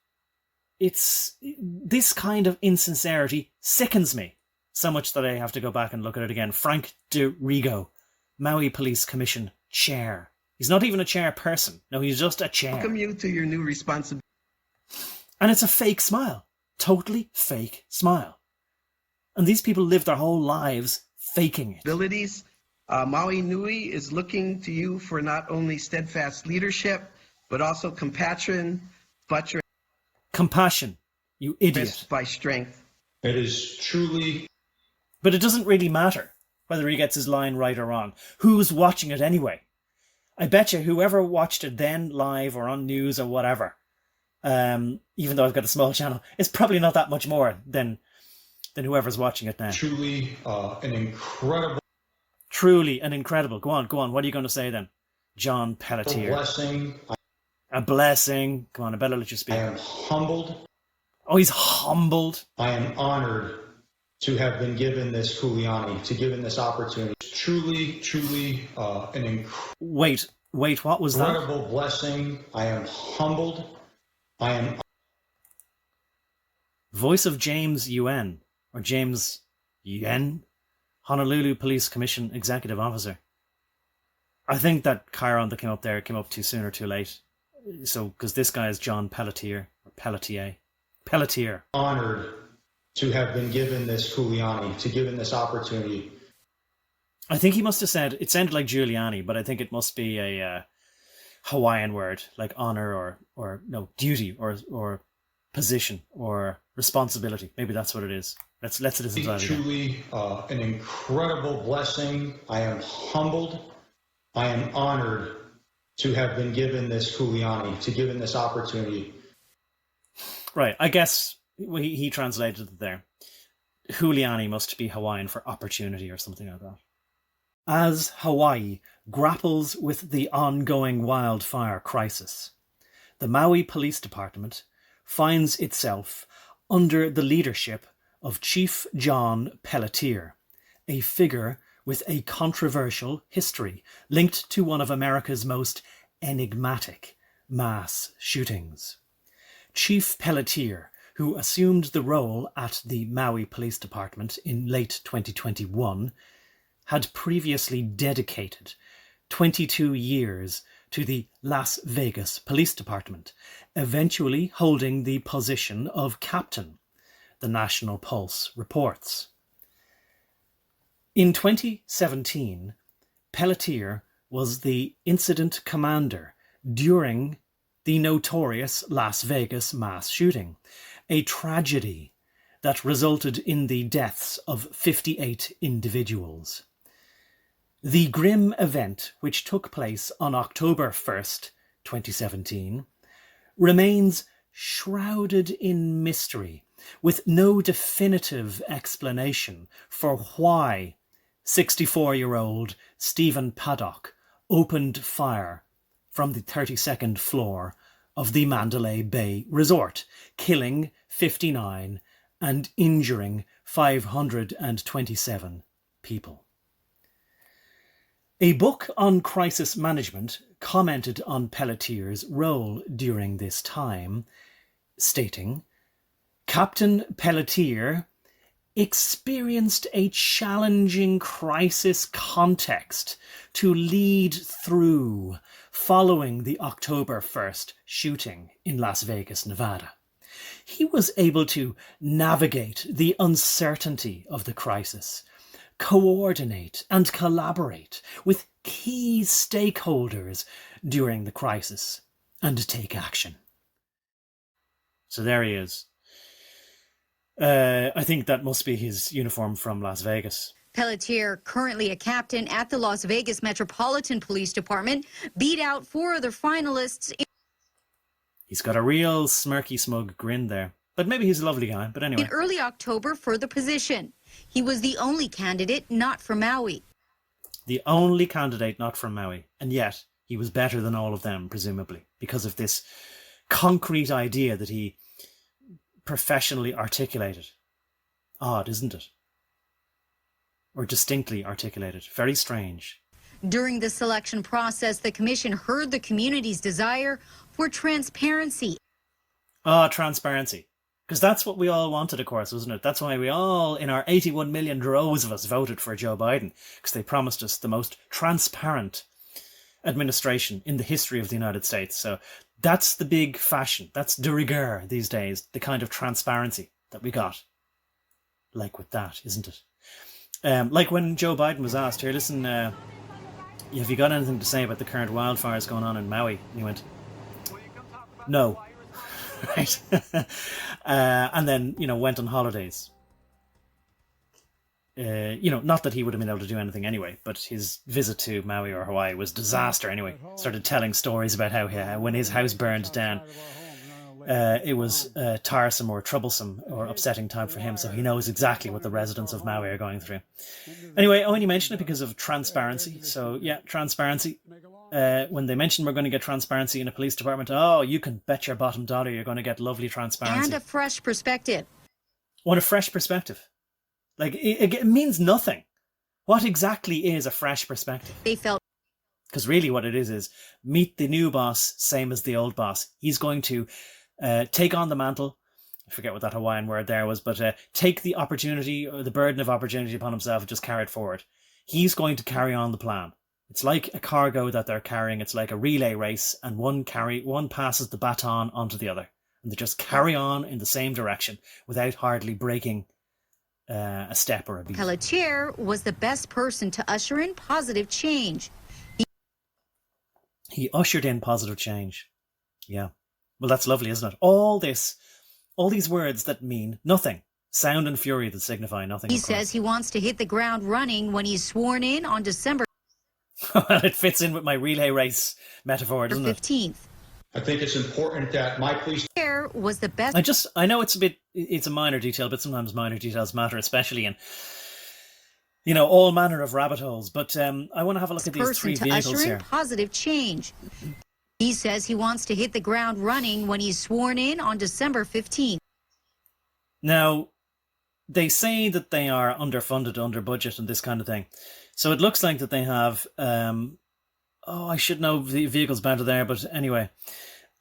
It's this kind of insincerity sickens me so much that I have to go back and look at it again. Frank de Rigo, Maui Police Commission chair. He's not even a chairperson. No, he's just a chair. Welcome you to your new responsibility. And it's a fake smile. Totally fake smile. And these people live their whole lives faking it. Maui Nui is looking to you for not only steadfast leadership, but also compassion, Compassion, you idiot. By strength. It is truly... But it doesn't really matter whether he gets his line right or wrong. Who's watching it anyway? I bet you whoever watched it then live or on news or whatever, even though I've got a small channel, it's probably not that much more than whoever's watching it now. Truly an incredible... Truly an incredible... Go on. What are you going to say then? John Pelletier. A blessing. Come on, I better let you speak. I am humbled. Oh, he's humbled. I am honored to have been given this kuleana, to given this opportunity. Truly an Wait, what was that? Incredible blessing. I am humbled. I am... Voice of James Yuen, or James Yen, Honolulu Police Commission Executive Officer. I think that chyron that came up too soon or too late. So, because this guy is John Pelletier, or Pelletier. Pelletier. Honored to have been given this kuleana, to given this opportunity. I think he must have said, it sounded like Giuliani, but I think it must be a Hawaiian word, like honor or no, duty or position or responsibility. Maybe that's what it is. Let's listen to that again. Truly an incredible blessing. I am humbled. I am honored to have been given this kuleana, to given this opportunity. Right, I guess he translated it there. Huliani must be Hawaiian for opportunity or something like that. As Hawaii grapples with the ongoing wildfire crisis, the Maui Police Department finds itself under the leadership of Chief John Pelletier, a figure with a controversial history linked to one of America's most enigmatic mass shootings. Chief Pelletier, who assumed the role at the Maui Police Department in late 2021, had previously dedicated 22 years to the Las Vegas Police Department, eventually holding the position of captain, the National Pulse reports. In 2017, Pelletier was the incident commander during the notorious Las Vegas mass shooting, a tragedy that resulted in the deaths of 58 individuals. The grim event, which took place on October 1st, 2017, remains shrouded in mystery, with no definitive explanation for why 64-year-old Stephen Paddock opened fire from the 32nd floor of the Mandalay Bay Resort, killing 59 and injuring 527 people. A book on crisis management commented on Pelletier's role during this time, stating, Captain Pelletier experienced a challenging crisis context to lead through following the October 1st shooting in Las Vegas, Nevada. He was able to navigate the uncertainty of the crisis, coordinate and collaborate with key stakeholders during the crisis, and take action. So there he is. I think that must be his uniform from Las Vegas. Pelletier, currently a captain at the Las Vegas Metropolitan Police Department, beat out 4 other finalists. He's got a real smirky, smug grin there. But maybe he's a lovely guy. But anyway. In early October for the position. He was the only candidate not from Maui. The only candidate not from Maui. And yet, he was better than all of them, presumably, because of this concrete idea that he professionally articulated. Odd, isn't it? Or distinctly articulated. Very strange. During the selection process, the commission heard the community's desire for transparency. Transparency. Because that's what we all wanted, of course, wasn't it? That's why we all, in our 81 million droves of us, voted for Joe Biden. Because they promised us the most transparent administration in the history of the United States. So that's the big fashion. That's de rigueur these days. The kind of transparency that we got. Like with that, isn't it? Like when Joe Biden was asked, here, listen, have you got anything to say about the current wildfires going on in Maui? And he went, no. Right. And then, went on holidays. Not that he would have been able to do anything anyway, but his visit to Maui or Hawaii was disaster anyway. Started telling stories about how when his house burned down, it was tiresome or troublesome or upsetting time for him, so he knows exactly what the residents of Maui are going through. Anyway, I only mention it because of transparency. So, yeah, transparency. When they mention we're going to get transparency in a police department, you can bet your bottom dollar you're going to get lovely transparency. And a fresh perspective. What a fresh perspective. Like, it means nothing. What exactly is a fresh perspective? They felt... Because really what it is meet the new boss, same as the old boss. He's going to take on the mantle. I forget what that Hawaiian word there was, but take the opportunity or the burden of opportunity upon himself and just carry it forward. He's going to carry on the plan. It's like a cargo that they're carrying. It's like a relay race, and one passes the baton onto the other, and they just carry on in the same direction without hardly breaking a step or a beat. Pelletier was the best person to usher in positive change. He ushered in positive change. Yeah. Well, that's lovely, isn't it? All these words that mean nothing. Sound and fury that signify nothing. He says he wants to hit the ground running when he's sworn in on December. It fits in with my relay race metaphor, doesn't 15th. it? I think it's important that my police was the best. I know it's a minor detail, but sometimes minor details matter, especially in, all manner of rabbit holes. But I want to have a look at these 3 vehicles here. Positive change. He says he wants to hit the ground running when he's sworn in on December 15th. Now, they say that they are underfunded, under budget, and this kind of thing. So it looks like that they have, I should know the vehicles better there, but anyway,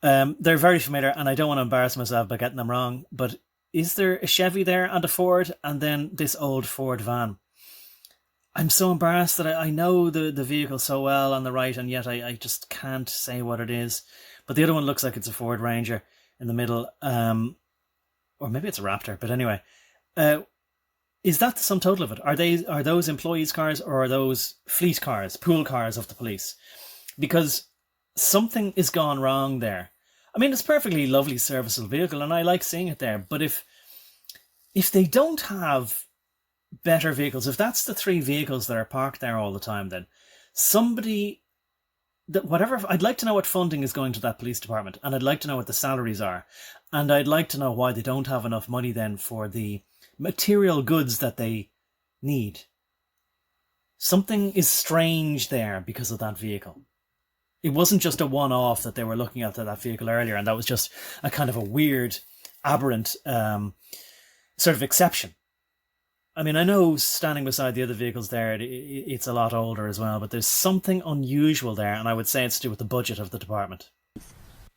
they're very familiar, and I don't want to embarrass myself by getting them wrong, but is there a Chevy there and a Ford, and then this old Ford van? I'm so embarrassed that I know the vehicle so well on the right, and yet I just can't say what it is. But the other one looks like it's a Ford Ranger in the middle, or maybe it's a Raptor, but anyway. Is that the sum total of it? Are those employees' cars, or are those fleet cars, pool cars of the police? Because something is gone wrong there. I mean, it's a perfectly lovely, serviceable vehicle, and I like seeing it there. But if they don't have better vehicles, if that's the 3 vehicles that are parked there all the time, then I'd like to know what funding is going to that police department, and I'd like to know what the salaries are, and I'd like to know why they don't have enough money then for the material goods that they need. Something is strange there because of that vehicle. It wasn't just a one-off that they were looking at that vehicle earlier, and that was just a kind of a weird, aberrant sort of exception. I mean, I know standing beside the other vehicles there, it's a lot older as well, but there's something unusual there, and I would say it's to do with the budget of the department.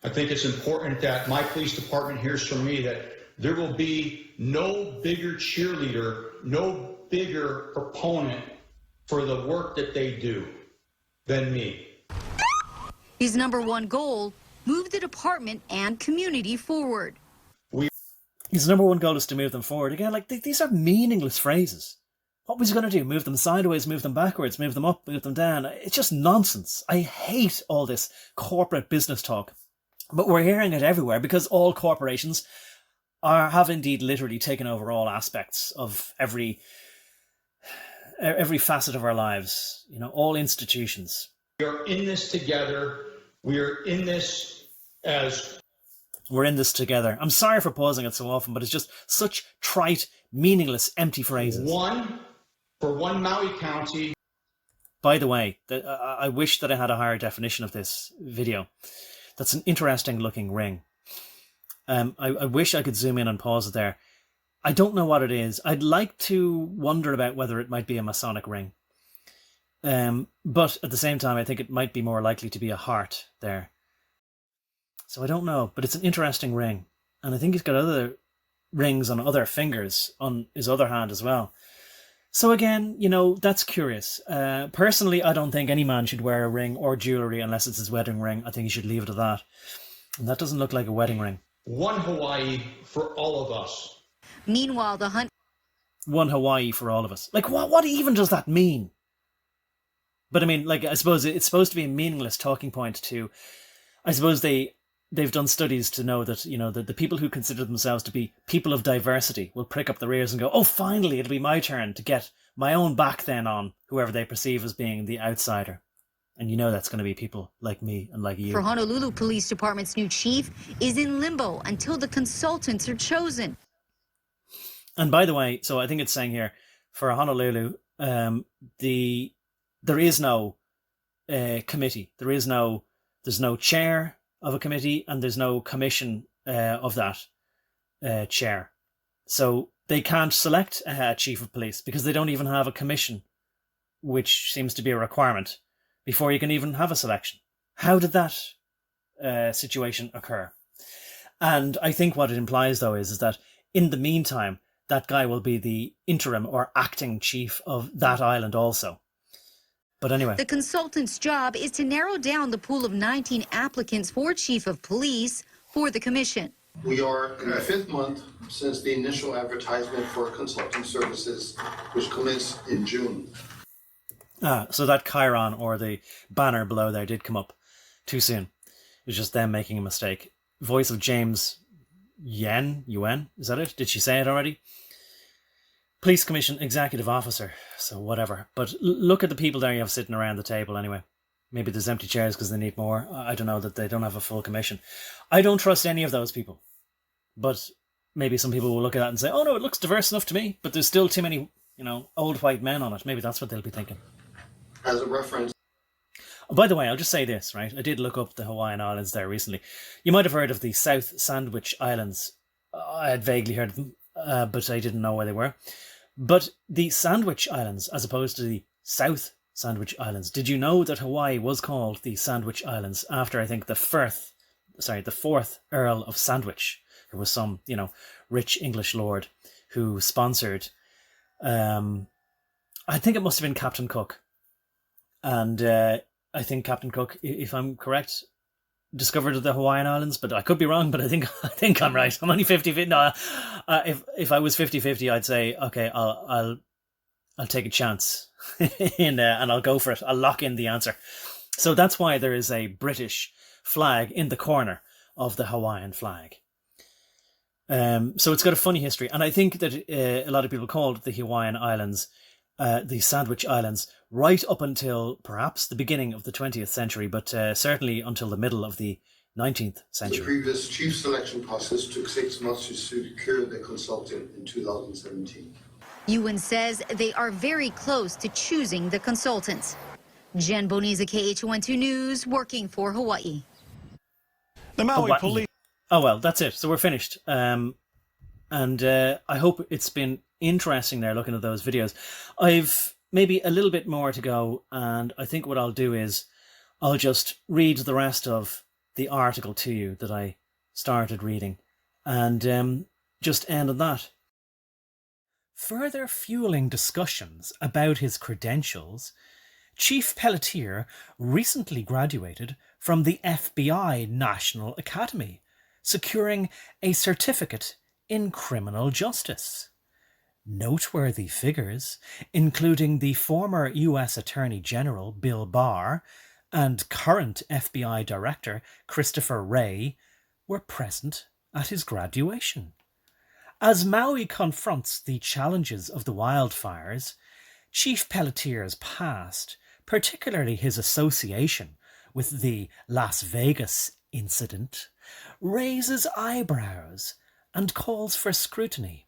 I think it's important that my police department hears from me that there will be no bigger cheerleader, no bigger proponent for the work that they do than me. His number 1 goal, move the department and community forward. His number 1 goal is to move them forward. Again, like these are meaningless phrases. What was he going to do? Move them sideways, move them backwards, move them up, move them down? It's just nonsense. I hate all this corporate business talk. But we're hearing it everywhere because all corporations have indeed literally taken over all aspects of every every facet of our lives, you know, all institutions. We are in this together. We are in this as... We're in this together. I'm sorry for pausing it so often, but it's just such trite, meaningless, empty phrases. One for one Maui County. By the way, I wish that I had a higher definition of this video. That's an interesting looking ring. I wish I could zoom in and pause it there. I don't know what it is. I'd like to wonder about whether it might be a Masonic ring. But at the same time, I think it might be more likely to be a heart there. So I don't know, but it's an interesting ring. And I think he's got other rings on other fingers on his other hand as well. So again, you know, that's curious. Personally, I don't think any man should wear a ring or jewellery unless it's his wedding ring. I think he should leave it at that. And that doesn't look like a wedding ring. One Hawaii for all of us. Meanwhile, the hunt... One Hawaii for all of us. Like, what even does that mean? But I mean, like, I suppose it's supposed to be a meaningless talking point to... I suppose they've done studies to know that, you know, the people who consider themselves to be people of diversity will prick up their ears and go, oh, finally, it'll be my turn to get my own back then on whoever they perceive as being the outsider. And you know that's going to be people like me and like you. For Honolulu Police Department's new chief is in limbo until the consultants are chosen. And by the way, so I think it's saying here, for Honolulu, there is no committee. There's no chair of a committee, and there's no commission of that chair. So they can't select a chief of police because they don't even have a commission, which seems to be a requirement before you can even have a selection. How did that situation occur? And I think what it implies, though, is that in the meantime, that guy will be the interim or acting chief of that island also. But anyway. The consultant's job is to narrow down the pool of 19 applicants for chief of police for the commission. We are in the 5th month since the initial advertisement for consulting services, which commenced in June. So that chyron or the banner below there did come up too soon. It was just them making a mistake. Voice of James Yuen, is that it? Did she say it already? Police Commission Executive Officer, so whatever. But look at the people there you have sitting around the table anyway. Maybe there's empty chairs because they need more. I don't know, that they don't have a full commission. I don't trust any of those people. But maybe some people will look at that and say, oh no, it looks diverse enough to me, but there's still too many, you know, old white men on it. Maybe that's what they'll be thinking. As a reference. Oh, by the way, I'll just say this, right? I did look up the Hawaiian Islands there recently. You might have heard of the South Sandwich Islands. I had vaguely heard of them, but I didn't know where they were. But the Sandwich Islands, as opposed to the South Sandwich Islands, did you know that Hawaii was called the Sandwich Islands after, I think, the 4th Earl of Sandwich? There was some, you know, rich English lord who sponsored, I think it must have been Captain Cook. And I think Captain Cook, if I'm correct, discovered the Hawaiian Islands, but I could be wrong, but I think I'm right. I'm only 50-50. No, if I was 50-50, I'd say, okay, I'll take a chance and I'll go for it. I'll lock in the answer. So that's why there is a British flag in the corner of the Hawaiian flag. So it's got a funny history. And I think that a lot of people called the Hawaiian Islands the Sandwich Islands right up until perhaps the beginning of the 20th century, but certainly until the middle of the 19th century. The previous chief selection process took 6 months to secure the consultant in 2017. Ewan says they are very close to choosing the consultants. Jen Boniza, KH12 News, working for Hawaii. The Maui police. Oh, well, that's it. So we're finished. And I hope it's been interesting there looking at those videos. I've maybe a little bit more to go, and I think what I'll do is I'll just read the rest of the article to you that I started reading and just end on that. Further fueling discussions about his credentials, Chief Pelletier recently graduated from the FBI National Academy, securing a certificate in criminal justice. Noteworthy figures, including the former US Attorney General Bill Barr and current FBI Director Christopher Wray, were present at his graduation. As Maui confronts the challenges of the wildfires, Chief Pelletier's past, particularly his association with the Las Vegas incident, raises eyebrows and calls for scrutiny,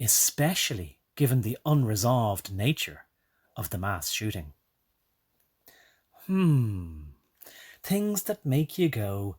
especially given the unresolved nature of the mass shooting. Things that make you go,